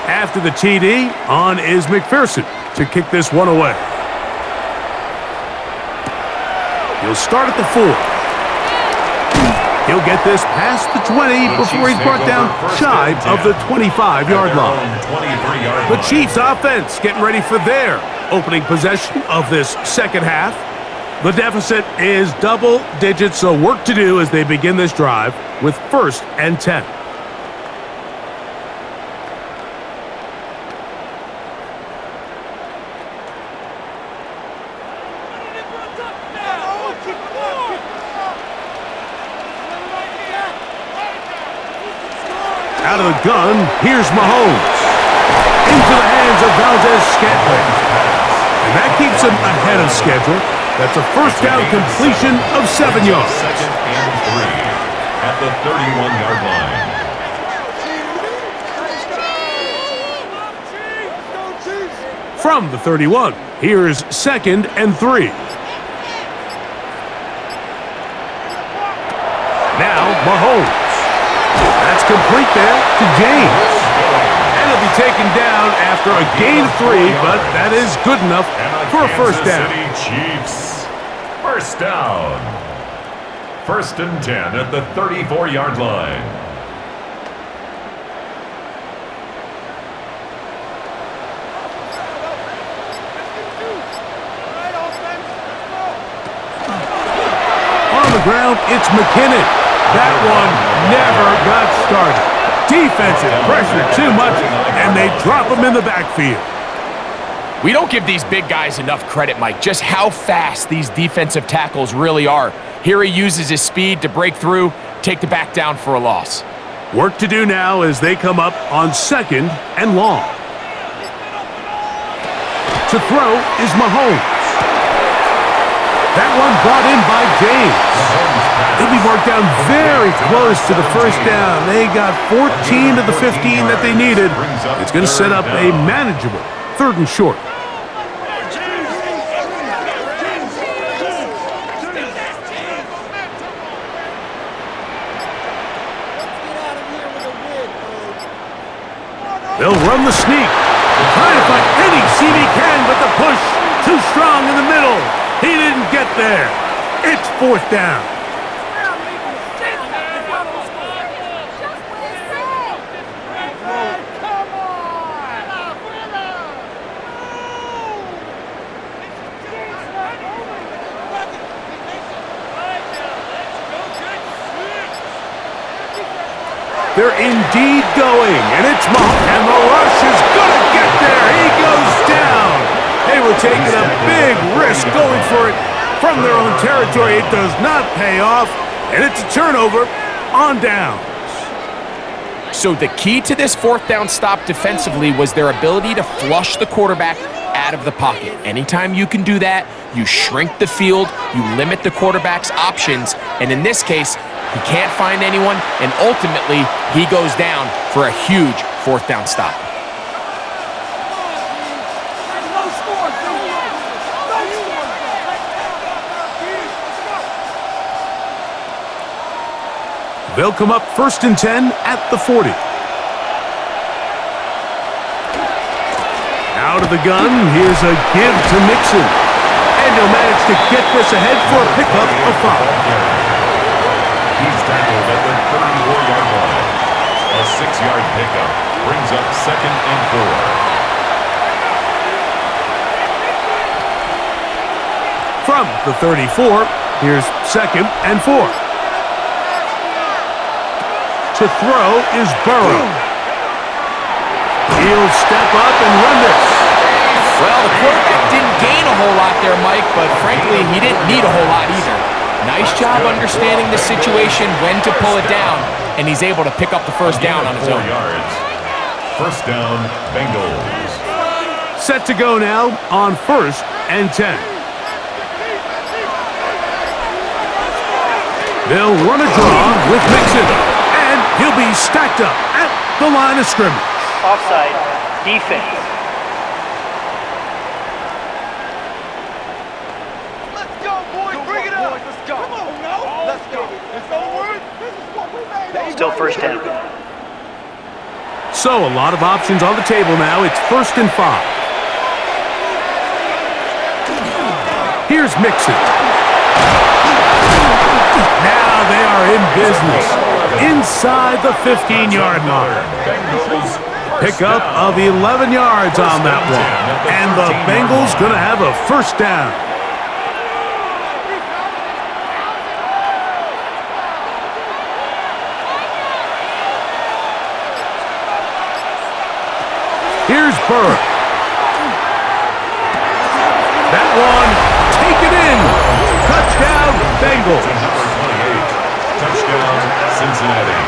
Speaker 1: After the TD, on is McPherson to kick this one away. He'll start at the 4. He'll get this past the 20 before he's brought down shy of the 25-yard line. The Chiefs offense getting ready for their opening possession of this second half. The deficit is double digits, so work to do as they begin this drive with 1st and 10. Out of the gun, here's Mahomes. Into the hands of Valdez-Scantling. And that keeps him ahead of schedule. That's a first down completion of 7 yards.
Speaker 2: 2nd and 3 at the 31-yard line.
Speaker 1: From the 31, here's 2nd and 3. Now Mahomes. That's complete there to James. And he'll be taken down after a gain of 3, but that is good enough for a first down.
Speaker 2: Kansas City Chiefs. First down. 1st and 10 at the 34-yard line.
Speaker 1: On the ground, it's McKinnon. That one never got started. Defensive pressure too much, and they drop him in the backfield.
Speaker 3: We don't give these big guys enough credit, Mike, just how fast these defensive tackles really are. Here he uses his speed to break through, take the back down for a loss.
Speaker 1: Work to do now as they come up on 2nd and long. To throw is Mahomes. That one brought in by James. They'll be marked down very close to the first down. They got 14 of the 15 that they needed. It's going to set up a manageable 3rd and short. They'll run the sneak. Trying to find any seam he can, but the push too strong in the middle. He didn't get there. It's 4th down. They're indeed going, and it's Mahomes, and the rush is going to get there. He goes down. They were taking a big risk going for it from their own territory. It does not pay off, and it's a turnover on downs.
Speaker 3: So the key to this 4th down stop defensively was their ability to flush the quarterback out of the pocket. Anytime you can do that, you shrink the field, you limit the quarterback's options, and in this case, he can't find anyone, and ultimately, he goes down for a huge 4th down stop.
Speaker 1: They'll come up 1st and 10 at the 40. Out of the gun, here's a give to Mixon. And he'll manage to get this ahead for a pickup of 5.
Speaker 2: He's tackled at the 34-yard line. A 6-yard pickup brings up 2nd and 4.
Speaker 1: From the 34, here's 2nd and 4. To throw is Burrow. He'll step up and run this.
Speaker 3: Well, the quarterback didn't gain a whole lot there, Mike, but frankly, he didn't need a whole lot either. Nice job understanding the situation, when to pull it down, and he's able to pick up the first down on his own.
Speaker 2: 4 yards. First down, Bengals.
Speaker 1: Set to go now on 1st and 10. They'll run a draw with Mixon, and he'll be stacked up at the line of scrimmage.
Speaker 4: Offside. Defense.
Speaker 5: Let's go, boys. Bring it up. Let's go. Come on, now. Let's go. It's over. This is what we made.
Speaker 4: Still first down.
Speaker 1: So a lot of options on the table now. It's 1st and 5. Here's Mixon. Now they are in business inside the 15-yard line. Pickup of 11 yards on that one. And the Bengals going to have a 1st down. Here's Burr. That one, taken in. Touchdown, Bengals.
Speaker 2: Number 28, touchdown, Cincinnati.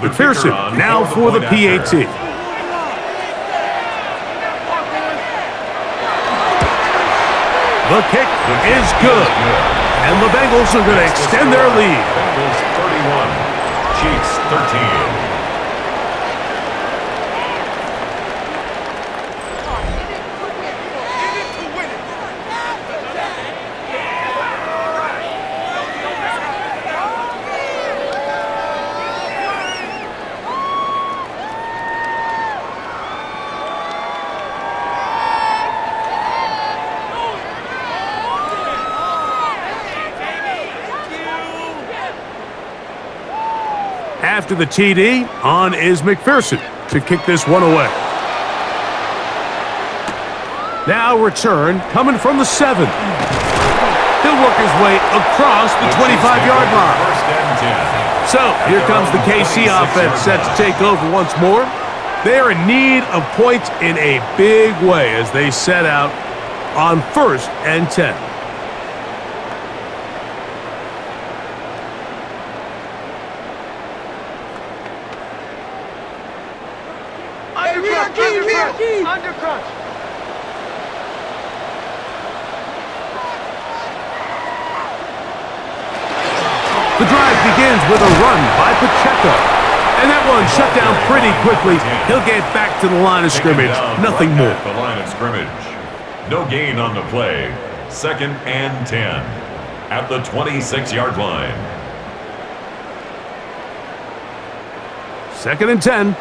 Speaker 1: McPherson now for the PAT. The kick is good. And the Bengals are going to extend their lead.
Speaker 2: Bengals 31, Chiefs 13.
Speaker 1: After the TD, on is McPherson to kick this one away. Now return coming from the 7. He'll work his way across the 25-yard line. So here comes the KC offense set to take over once more. They're in need of points in a big way as they set out on 1st and 10.
Speaker 5: Undercrunch.
Speaker 1: The drive begins with a run by Pacheco. And that one shut down pretty quickly. He'll get back to the line of scrimmage. Nothing more.
Speaker 2: At the line of scrimmage. No gain on the play. 2nd and 10 at the 26-yard line.
Speaker 1: 2nd and 10.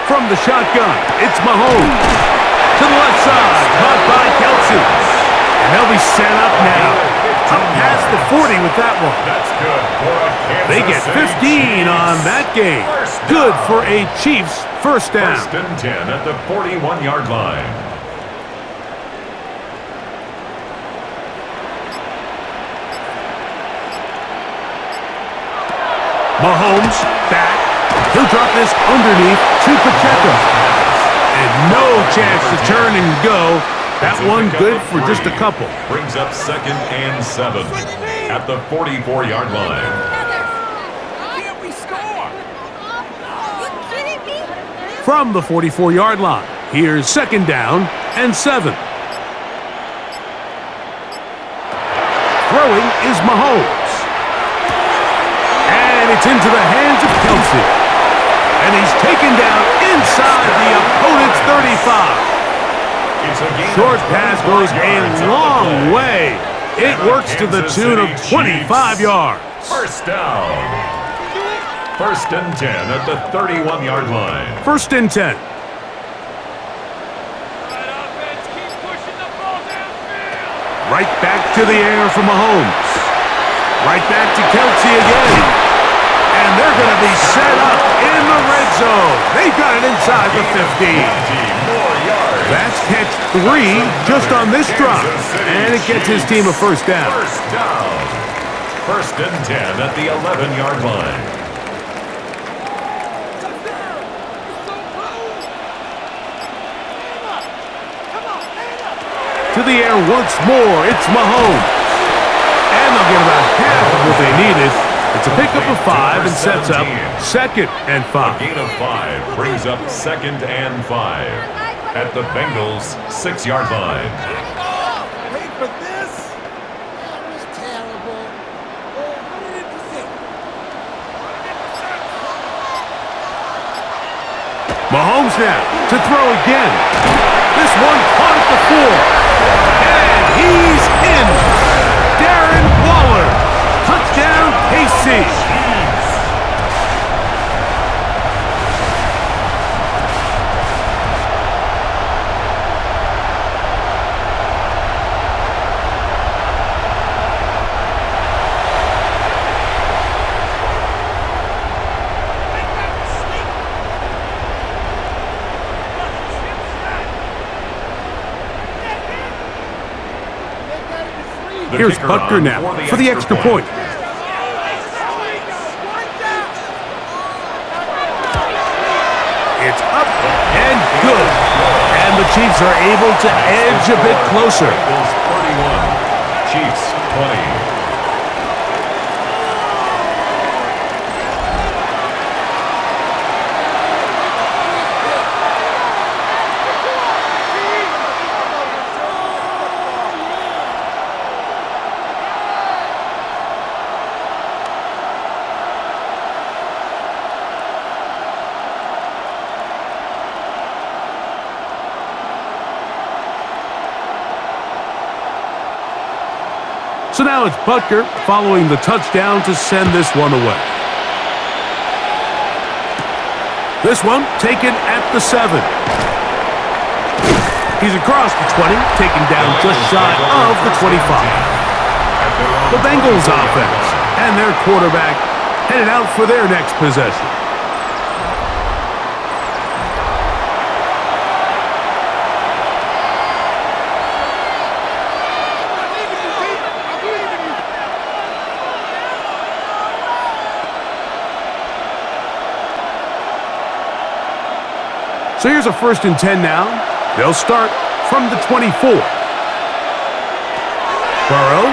Speaker 1: From the shotgun, it's Mahomes. To the left side, caught by Kelsey. And they'll be set up now. Up past the 40 with that one.
Speaker 2: That's good for a Kansas
Speaker 1: They get 15 on that game. Good for a Chiefs 1st down.
Speaker 2: 1st and 10 at the 41-yard line.
Speaker 1: Mahomes back. He'll drop this underneath to Pacheco. And no chance to turn and go. That one good for just a couple.
Speaker 2: Brings up 2nd and 7 at the 44-yard line.
Speaker 5: Can't we score? You kidding me?
Speaker 1: From the 44-yard line, here's 2nd down and 7. Throwing is Mahomes. And it's into the hands of Kelsey. And he's taken down inside the opponent's 35. Short pass goes a long way. It works to the tune of 25 yards.
Speaker 2: 1st down. 1st and 10 at the 31-yard line.
Speaker 1: 1st and 10. Right back to the air for Mahomes. Right back to Kelsey again. And they're going to be set up in the red zone. They've got it inside the 15. That's catch 3 just on this drive. And it gets his team a 1st down.
Speaker 2: 1st down. 1st and 10 at the 11-yard line.
Speaker 1: to the air once more. It's Mahomes. And they'll get about half of what they needed. It's a pickup of 5 and sets up 2nd and 5.
Speaker 2: A gain of 5 brings up 2nd and 5 at the Bengals' 6-yard line.
Speaker 5: Wait for this. That was terrible. 100%.
Speaker 1: Mahomes now to throw again. This one caught at the 4. And he's in. Darren Waller. Touchdown, KC. Here's Butker now for the extra point. It's up and good. And the Chiefs are able to edge a bit closer.
Speaker 2: Bengals 31, Chiefs 20.
Speaker 1: So now it's Butker following the touchdown to send this one away. This one taken at the 7. He's across the 20, taken down just shy of the 25. The Bengals offense and their quarterback headed out for their next possession. So here's a 1st and 10 now. They'll start from the 24. Burrow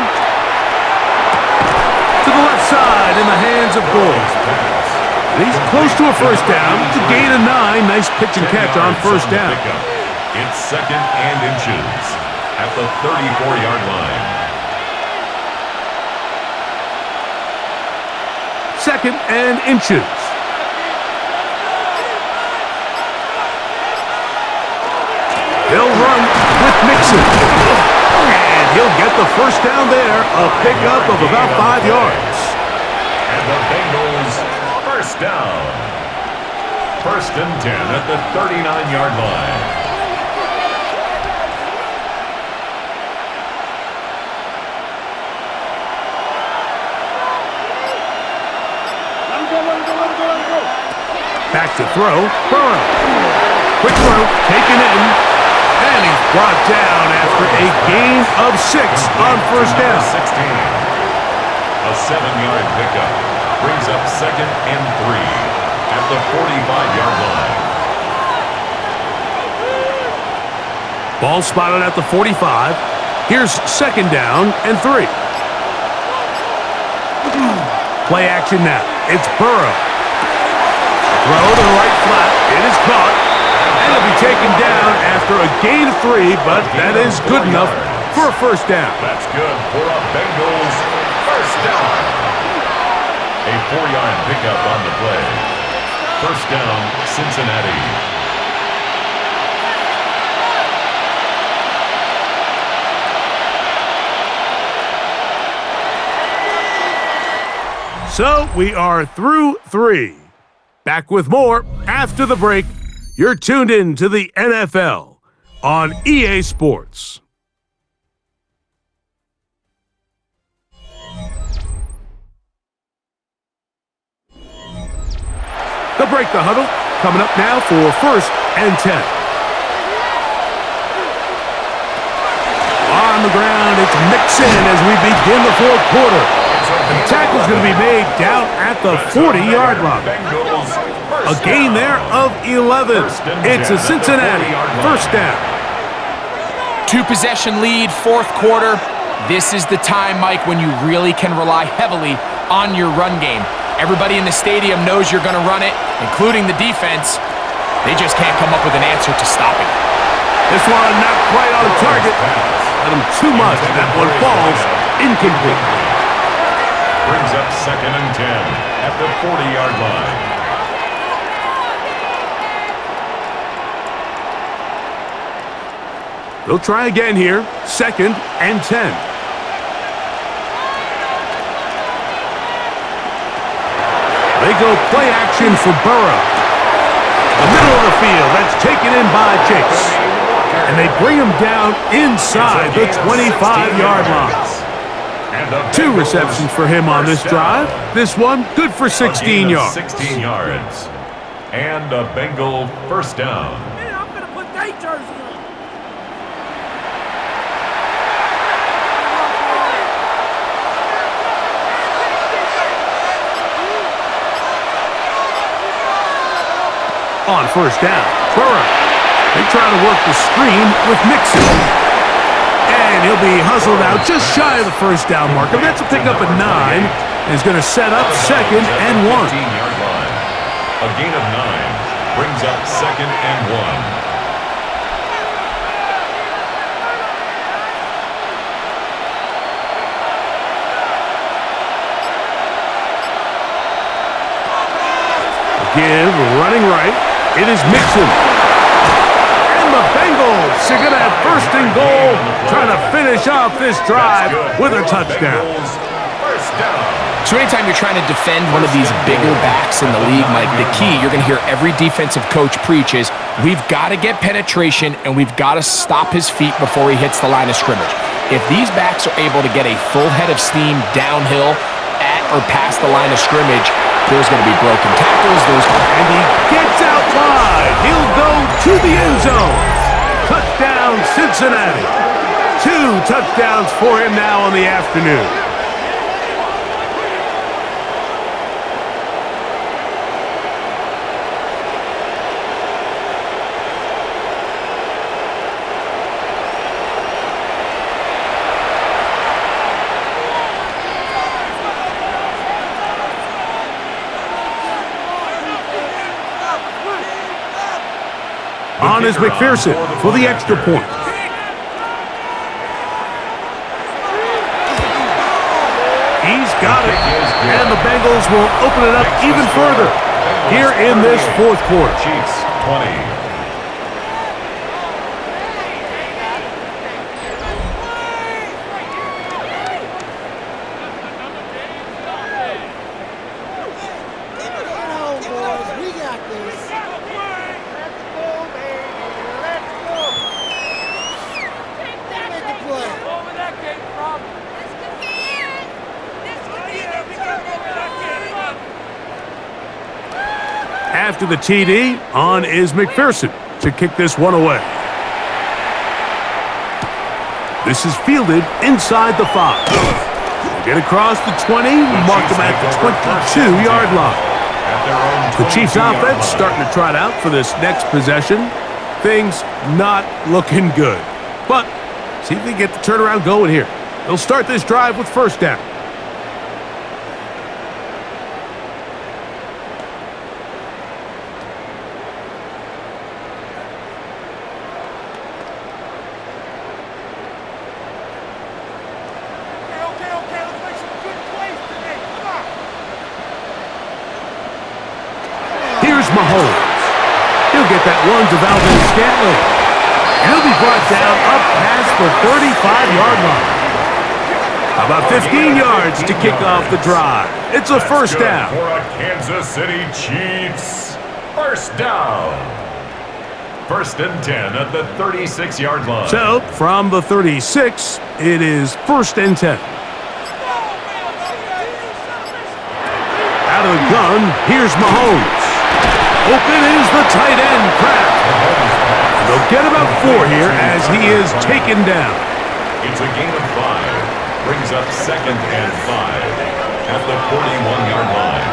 Speaker 1: to the left side in the hands of Gould. He's close to a 1st down to gain a 9. Nice pitch and catch on 1st down.
Speaker 2: It's 2nd and inches at the 34-yard line.
Speaker 1: 2nd and inches. He'll run with Mixon. And he'll get the 1st down there, a pickup of about 5 yards.
Speaker 2: And the Bengals 1st down. 1st and 10 at the 39-yard line.
Speaker 1: Back to throw. Burrow. Quick throw, taken in. And he's brought down after a gain of 6 on 1st down.
Speaker 2: 16. A 7-yard pickup brings up 2nd and 3 at the 45-yard line.
Speaker 1: Ball spotted at the 45. Here's 2nd down and 3. Play action now. It's Burrow. Throw to the right flat. It is caught. And it'll be taken down after a gain of 3, but that is good enough for a 1st down.
Speaker 2: That's good for a Bengals 1st down. A 4-yard pickup on the play. 1st down, Cincinnati.
Speaker 1: So we are through 3. Back with more after the break. You're tuned in to the NFL on EA Sports. They'll break the huddle. Coming up now for 1st and 10. On the ground, it's Mixon as we begin the 4th quarter. The tackle's going to be made down at the 40-yard line. A gain there of 11. It's a Cincinnati 1st down.
Speaker 3: Two-possession lead, fourth quarter. This is the time, Mike, when you really can rely heavily on your run game. Everybody in the stadium knows you're going to run it, including the defense. They just can't come up with an answer to stop it.
Speaker 1: This one not quite on target. Let him too much. That one falls incomplete.
Speaker 2: Brings up 2nd and 10 at the 40-yard line.
Speaker 1: They'll try again here. 2nd and 10. They go play action for Burrow. The middle of the field, that's taken in by Chase. And they bring him down inside the 25-yard line. 2 receptions for him on this drive. This one, good for 16 yards.
Speaker 2: 16 yards. And a Bengal first down.
Speaker 5: I'm going to put that jersey on.
Speaker 1: On first down, Burrow. They try to work the screen with Mixon. And he'll be hustled out just shy of the first down marker. That's a pickup at 9. And he's going to set up 2nd and 1.
Speaker 2: 15-yard line. A gain of 9 brings up 2nd and 1.
Speaker 1: Give, running right. It is Mixon. And the Bengals are going to have 1st and goal, trying to finish off this drive with a touchdown.
Speaker 2: First down.
Speaker 3: So anytime you're trying to defend one of these bigger backs in the league, Mike, the key you're going to hear every defensive coach preach is we've got to get penetration and we've got to stop his feet before he hits the line of scrimmage. If these backs are able to get a full head of steam downhill at or past the line of scrimmage, there's going to be broken tackles.
Speaker 1: And he gets out wide. He'll go to the end zone. Touchdown, Cincinnati. 2 touchdowns for him now on the afternoon. On is McPherson for the extra point. He's got it. And the Bengals will open it up even further here in this fourth quarter.
Speaker 2: Chiefs 20.
Speaker 1: After the TD, on is McPherson to kick this one away. This is fielded inside the 5. Get across the 20, mark them at the 22-yard line. The Chiefs offense starting to trot out for this next possession. Things not looking good. But see if they get the turnaround going here. They'll start this drive with first down. Mahomes. He'll get that one to Valdez-Scantling. He'll be brought down up past the 35-yard line. About 15 yards to kick off the drive. It's a first down.
Speaker 2: For a Kansas City Chiefs. First down. 1st and 10 at the 36-yard line.
Speaker 1: So, from the 36, it is 1st and 10. Out of the gun, here's Mahomes. Open is the tight end, Kraft. They'll get about 4 here as he is taken down.
Speaker 2: It's a gain of 5. Brings up 2nd and 5 at the 41-yard line.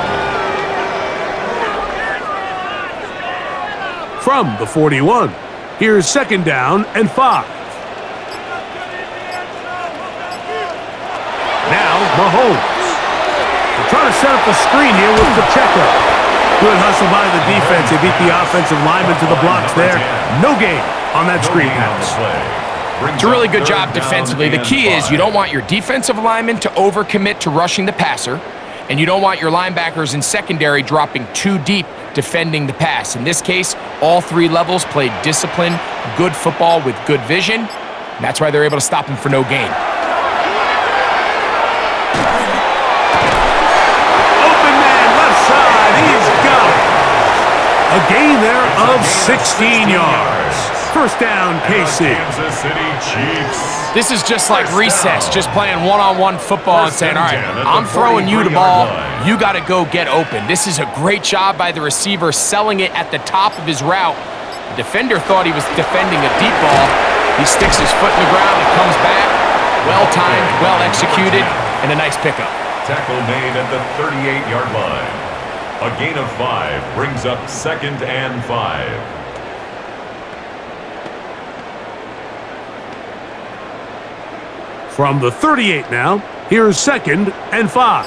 Speaker 1: From the 41, here's 2nd down and 5. Mahomes. They're trying to set up the screen here with Pacheco. Good hustle by the defense. They beat the offensive lineman to the blocks there. No gain on that screen pass.
Speaker 3: It's a really good job defensively. The key is you don't want your defensive linemen to overcommit to rushing the passer, and you don't want your linebackers in secondary dropping too deep defending the pass. In this case, all three levels played disciplined, good football with good vision. And that's why they're able to stop him for no gain.
Speaker 1: Open man, left side. He's got it. A gain there of 16 yards. First down, KC.
Speaker 2: Kansas City Chiefs.
Speaker 3: This is just like recess, just playing one-on-one football and saying, all right, I'm throwing you the ball, you got to go get open. This is a great job by the receiver selling it at the top of his route. The defender thought he was defending a deep ball. He sticks his foot in the ground and comes back. Well-timed, well-executed, and a nice pickup.
Speaker 2: Tackle made at the 38-yard line. A gain of 5 brings up 2nd and 5.
Speaker 1: From the 38 now, here's 2nd and 5.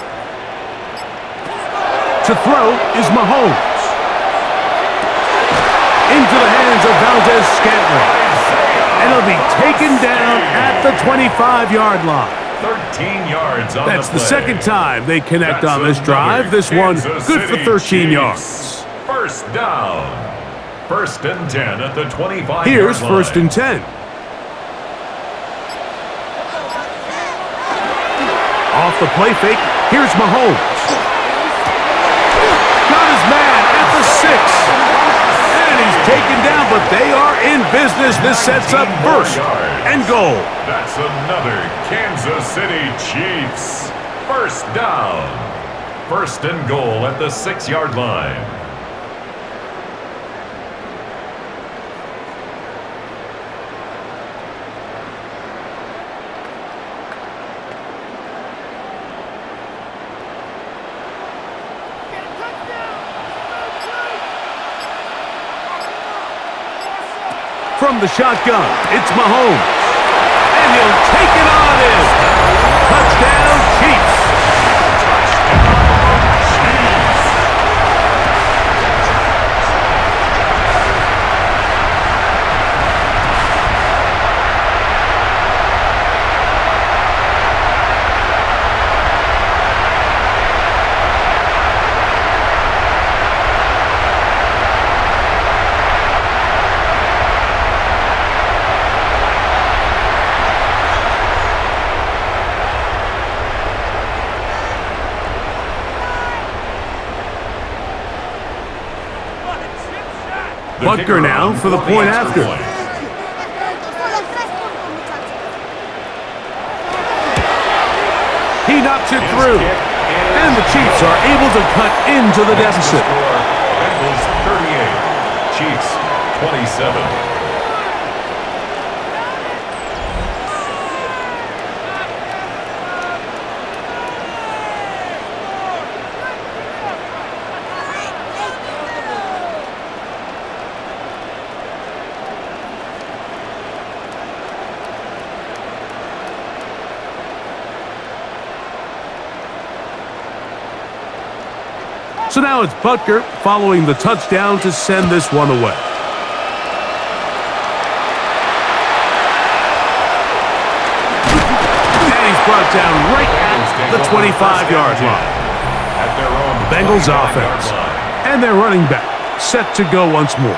Speaker 1: To throw is Mahomes. Into the hands of Valdez-Scantling. And he'll be taken down at the 25-yard line.
Speaker 2: 13 yards on
Speaker 1: That's
Speaker 2: the
Speaker 1: the
Speaker 2: play.
Speaker 1: second time they connect
Speaker 2: That's
Speaker 1: on this drive. This one
Speaker 2: Kansas
Speaker 1: good for
Speaker 2: City
Speaker 1: 13
Speaker 2: Chiefs.
Speaker 1: yards.
Speaker 2: First down. 1st and 10 at the 25-yard line.
Speaker 1: Here's 1st and 10. Off the play fake, here's Mahomes. Got his man at the 6. And he's taken down, but they are in business. This sets up 1st and goal.
Speaker 2: That's another Kansas City Chiefs. First down. 1st and goal at the 6-yard line.
Speaker 1: From the shotgun, it's Mahomes. And he'll take it on in. Touchdown, Chiefs. Butker now for the point after. He knocks it through. And the Chiefs are able to cut into the deficit.
Speaker 2: Bengals 38, Chiefs 27.
Speaker 1: So now it's Butker following the touchdown to send this one away. And he's brought down right at the 25-yard line. The Bengals offense and their running back set to go once more.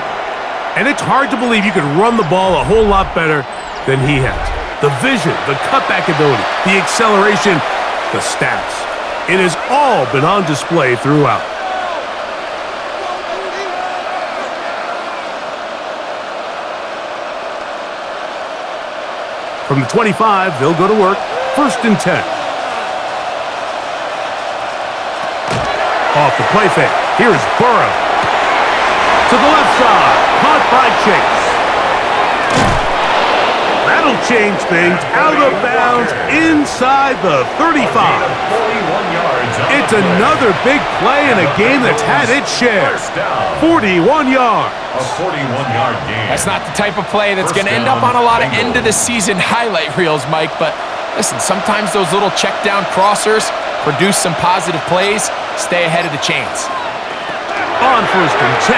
Speaker 1: And it's hard to believe you could run the ball a whole lot better than he has. The vision, the cutback ability, the acceleration, the stats. It has all been on display throughout. From the 25, they'll go to work. 1st and 10. Off the play fake. Here's Burrow. To the left side. Caught by Chase. That'll change things. Out of bounds inside the 35. It's another big play in a game that's had its share. 41 yards.
Speaker 2: A 41-yard gain.
Speaker 3: That's not the type of play that's going to end up on a lot of end-of-the-season highlight reels, Mike, but Listen, sometimes those little check down crossers produce some positive plays. Stay ahead of the chains.
Speaker 1: On 1st and 10,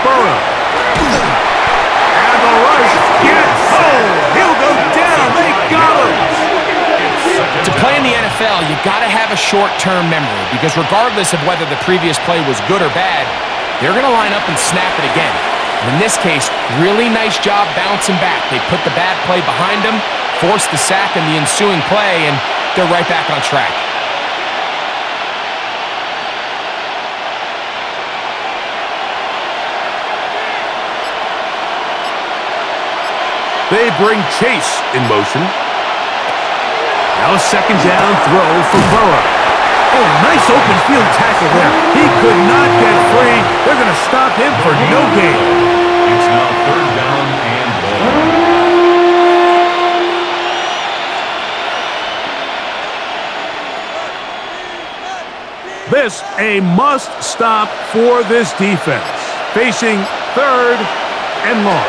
Speaker 1: Burrow. And the rush gets home. He'll go down. They got him.
Speaker 3: To play in the NFL, you got to have a short-term memory because regardless of whether the previous play was good or bad, they're going to line up and snap it again. And in this case, really nice job bouncing back. They put the bad play behind them, forced the sack in the ensuing play, and they're right back on track.
Speaker 1: They bring Chase in motion. Now a 2nd down throw for Burrow. Oh, nice open field tackle there. He could not get free. They're going to stop him for no gain.
Speaker 2: It's now 3rd down and long.
Speaker 1: This a must stop for this defense. Facing 3rd and long.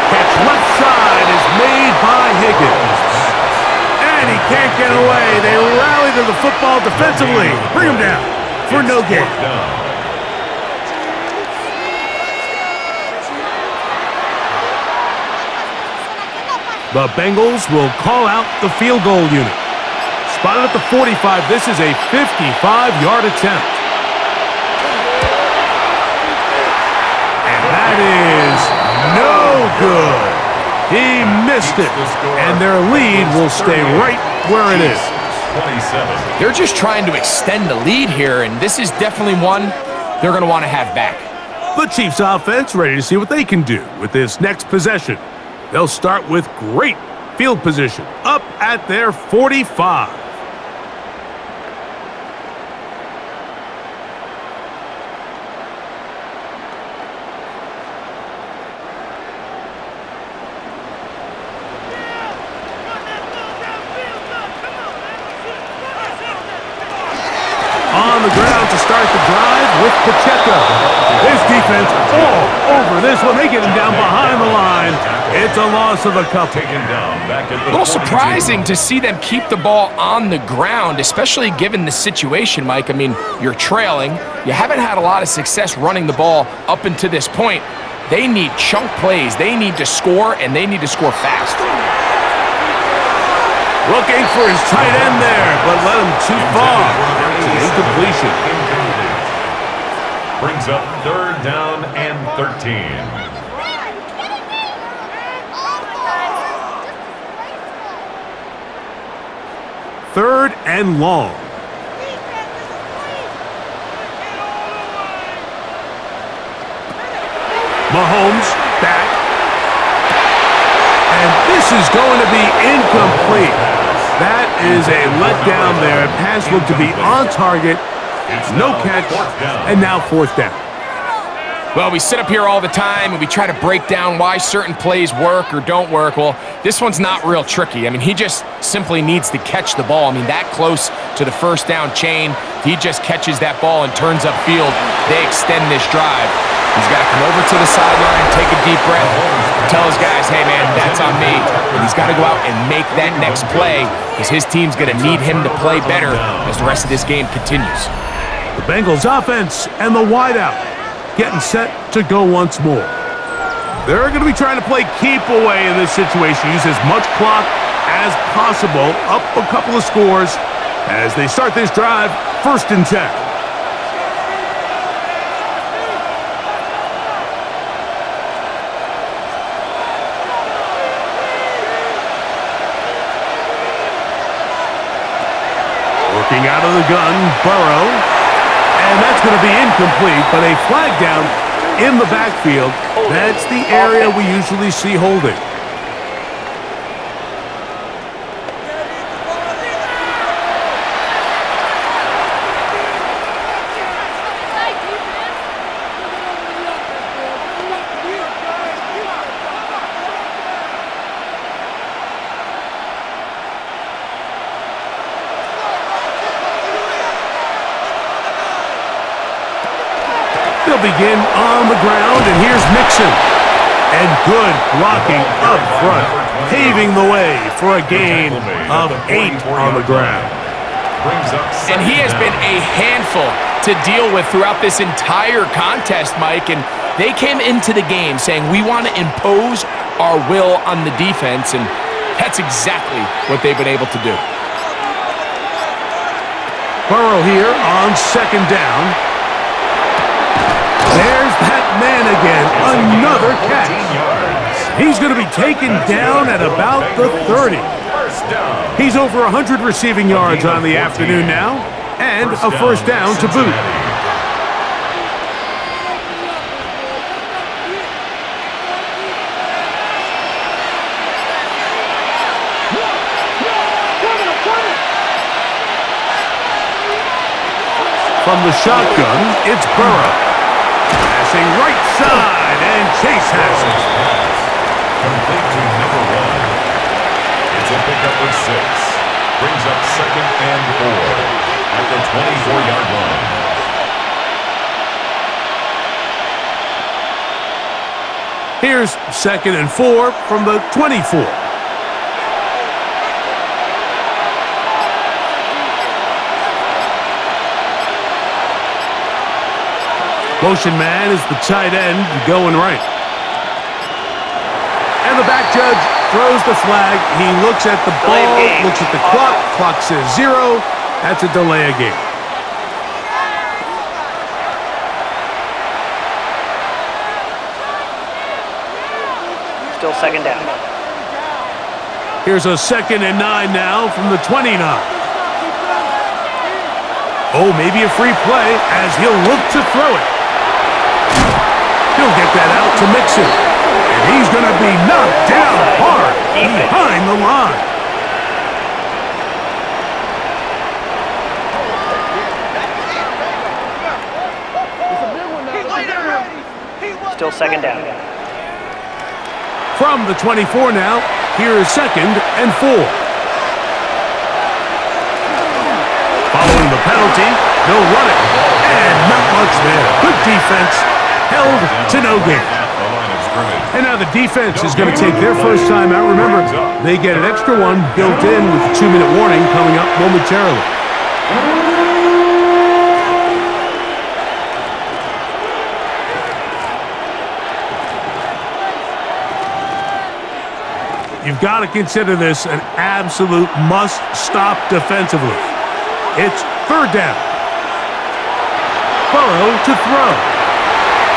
Speaker 1: Catch left side is made by Higgins. And he can't get away. They rally to the football defensively. Bring him down for no gain. The Bengals will call out the field goal unit. Spotted at the 45. This is a 55-yard attempt. And that is no good. He missed it, and their lead will stay right where it is.
Speaker 2: 27.
Speaker 3: They're just trying to extend the lead here, and this is definitely one they're going to want to have back.
Speaker 1: The Chiefs offense ready to see what they can do with this next possession. They'll start with great field position up at their 45. On the ground to start the drive with Pacheco. His defense all over this one. They get him down behind the line. It's a loss of a couple.
Speaker 2: Taken down back at the
Speaker 3: A little surprising to see them keep the ball on the ground, especially given the situation, Mike. I mean, you're trailing. You haven't had a lot of success running the ball up until this point. They need chunk plays. They need to score, and they need to score fast.
Speaker 1: Looking for his tight end there, but led him too far. Incompletion.
Speaker 2: Brings up 3rd down and 13.
Speaker 1: 3rd and long. Mahomes back. And this is going to be incomplete. That is a letdown there. Pass looked to be on target. No catch. And now 4th down.
Speaker 3: Well, we sit up here all the time and we try to break down why certain plays work or don't work. Well, this one's not real tricky. I mean, he just simply needs to catch the ball. I mean, that close to the 1st down chain, if he just catches that ball and turns upfield, they extend this drive. He's got to come over to the sideline, take a deep breath, tell his guys, hey, man, that's on me. And he's got to go out and make that next play because his team's going to need him to play better as the rest of this game continues.
Speaker 1: The Bengals offense and the wideout getting set to go once more. They're going to be trying to play keep away in this situation. Use as much clock as possible. Up a couple of scores as they start this drive. 1st and 10. Working out of the gun, Burrow. And that's going to be incomplete, but a flag down in the backfield. That's the area we usually see holding. They'll begin on the ground, and here's Mixon. And good blocking up front. paving the way for a gain of 8 on the ground.
Speaker 3: And he has been a handful to deal with throughout this entire contest, Mike, and they came into the game saying we want to impose our will on the defense, and that's exactly what they've been able to do.
Speaker 1: Burrow here on second down. There's that man again, another catch. He's going to be taken down at about the 30. He's over 100 receiving yards on the afternoon now, and a first down to boot. From the shotgun, it's Burrow. Passing right side, and Chase has it.
Speaker 2: Complete to number 1. It's a pickup of 6. Brings up second and 4 at the 24-yard line.
Speaker 1: Here's second and 4 from the 24. Motion man is the tight end going right. And the back judge throws the flag. He looks at the ball, looks at the clock. Clock says 0. That's a delay of game.
Speaker 4: Still second down.
Speaker 1: Here's a second and 9 now from the 29. Oh, maybe a free play as he'll look to throw it. He'll get that out to Mixon. And he's going to be knocked down hard behind the line.
Speaker 4: Still second down.
Speaker 1: From the 24 now, here is second and 4. Following the penalty, they'll run it. And not much there. Good defense. Held to no gain. And now the defense is going to take their first time out. Remember, they get an extra one built in with the 2-minute warning coming up momentarily. You've got to consider this an absolute must-stop defensively. It's third down. Burrow to throw.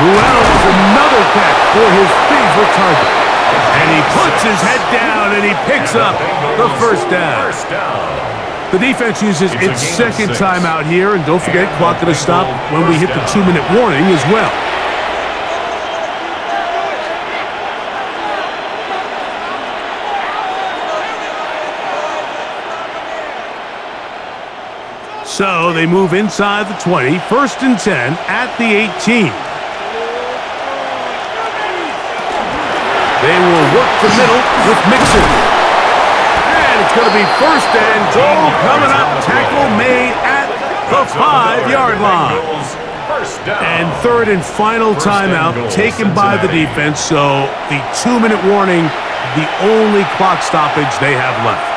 Speaker 1: Wells, another catch for his favorite target. And he puts his head down and he picks up the first down. The defense uses its second timeout here, and don't forget, clock going to stop when we hit the 2-minute warning as well. So they move inside the 20, first and 10 at the 18. They will work the middle with Mixon. And it's going to be first and goal coming up. Tackle made at the 5-yard line. And third and final timeout taken by the defense. So the 2-minute warning, the only clock stoppage they have left.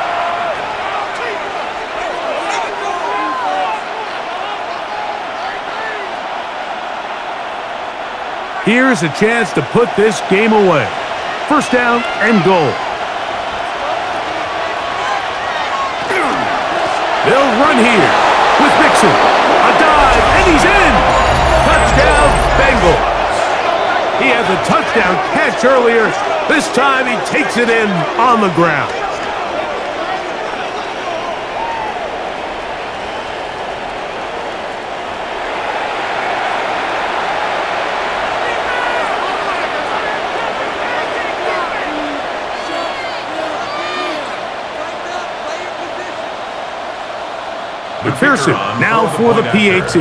Speaker 1: Here's a chance to put this game away. First down and goal. They'll run here with Mixon. A dive, and he's in. Touchdown, Bengals. He had the touchdown catch earlier. This time he takes it in on the ground. McPherson now for the PAT.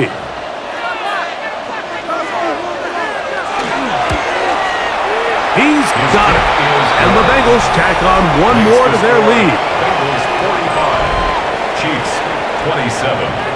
Speaker 1: He's got it. And the Bengals tack on one more to their lead.
Speaker 2: Bengals 45, Chiefs 27.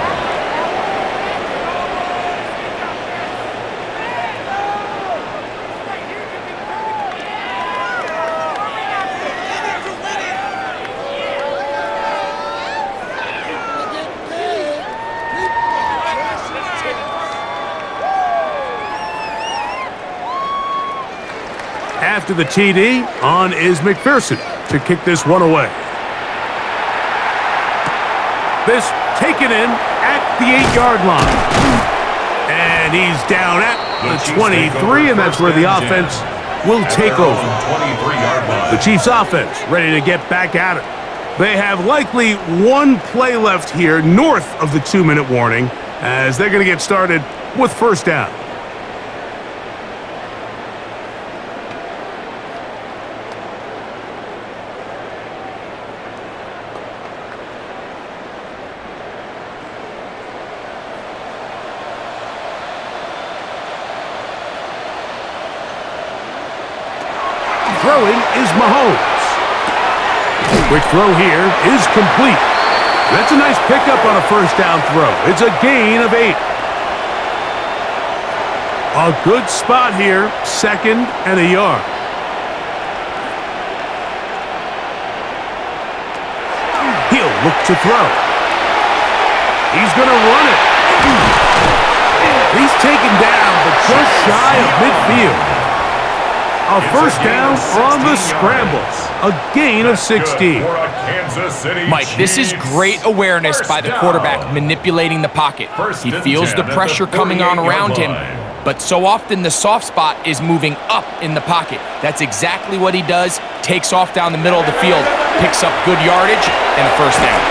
Speaker 1: After the TD, on is McPherson to kick this one away. This taken in at the 8-yard line. And he's down at the 23, and that's where the offense will take over. The Chiefs offense ready to get back at it. They have likely one play left here north of the 2-minute warning as they're going to get started with first down. Throwing is Mahomes. Quick throw here is complete. That's a nice pickup on a first down throw. It's a gain of 8. A good spot here, 2nd and a yard. He'll look to throw. He's going to run it. He's taken down, but just shy of midfield. A first down on the scramble. A gain of 16.
Speaker 3: Mike, this is great awareness by the quarterback manipulating the pocket. He feels the pressure coming on around him, but so often the soft spot is moving up in the pocket. That's exactly what he does. Takes off down the middle of the field, picks up good yardage, and a first down.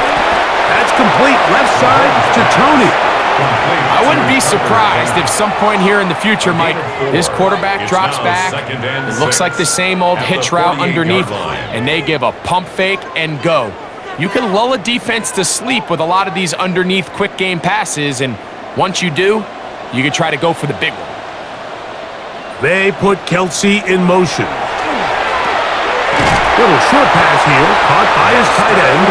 Speaker 1: That's complete left side to Tony.
Speaker 3: I wouldn't be surprised if some point here in the future, Mike, this quarterback drops back. It looks like the same old hitch route underneath, and they give a pump fake and go. You can lull a defense to sleep with a lot of these underneath quick game passes, and once you do, you can try to go for the big one.
Speaker 1: They put Kelsey in motion. Little short pass here, caught by his tight end,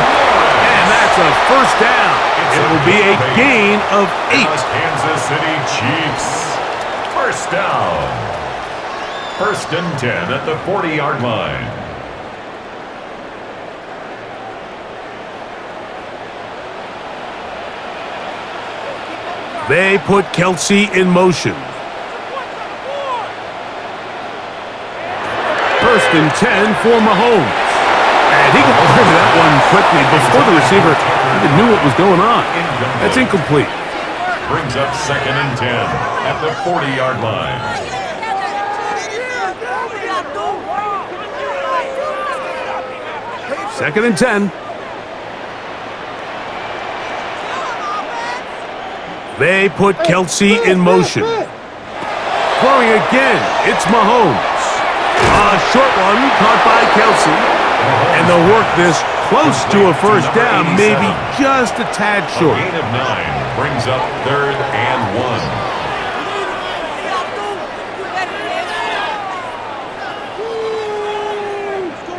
Speaker 1: and that's a first down. It will be a gain of 8.
Speaker 2: Kansas City Chiefs. First down. 1st and 10 at the 40-yard line.
Speaker 1: They put Kelsey in motion. 1st and 10 for Mahomes. And he got rid of that one quickly before the receiver even knew what was going on. That's incomplete.
Speaker 2: Brings up 2nd and 10 at the 40-yard line.
Speaker 1: Second and 10. They put Kelsey in motion. Throwing again, it's Mahomes. A short one caught by Kelsey. And they'll work this close to a first down, maybe just a tad short.
Speaker 2: A gain of 9 brings up 3rd and 1.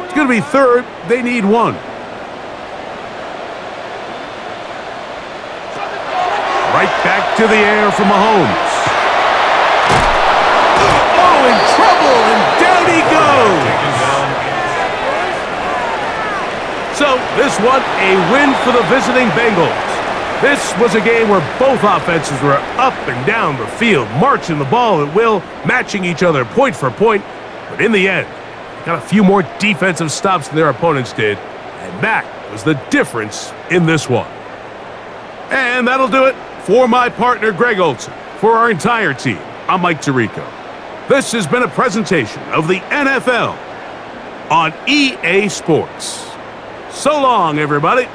Speaker 1: It's going to be 3rd. They need 1. Right back to the air for Mahomes. Oh, in trouble, and down he goes. So, this one, a win for the visiting Bengals. This was a game where both offenses were up and down the field, marching the ball at will, matching each other point for point. But in the end, they got a few more defensive stops than their opponents did, and that was the difference in this one. And that'll do it for my partner, Greg Olson. For our entire team, I'm Mike Tirico. This has been a presentation of the NFL on EA Sports. So long, everybody.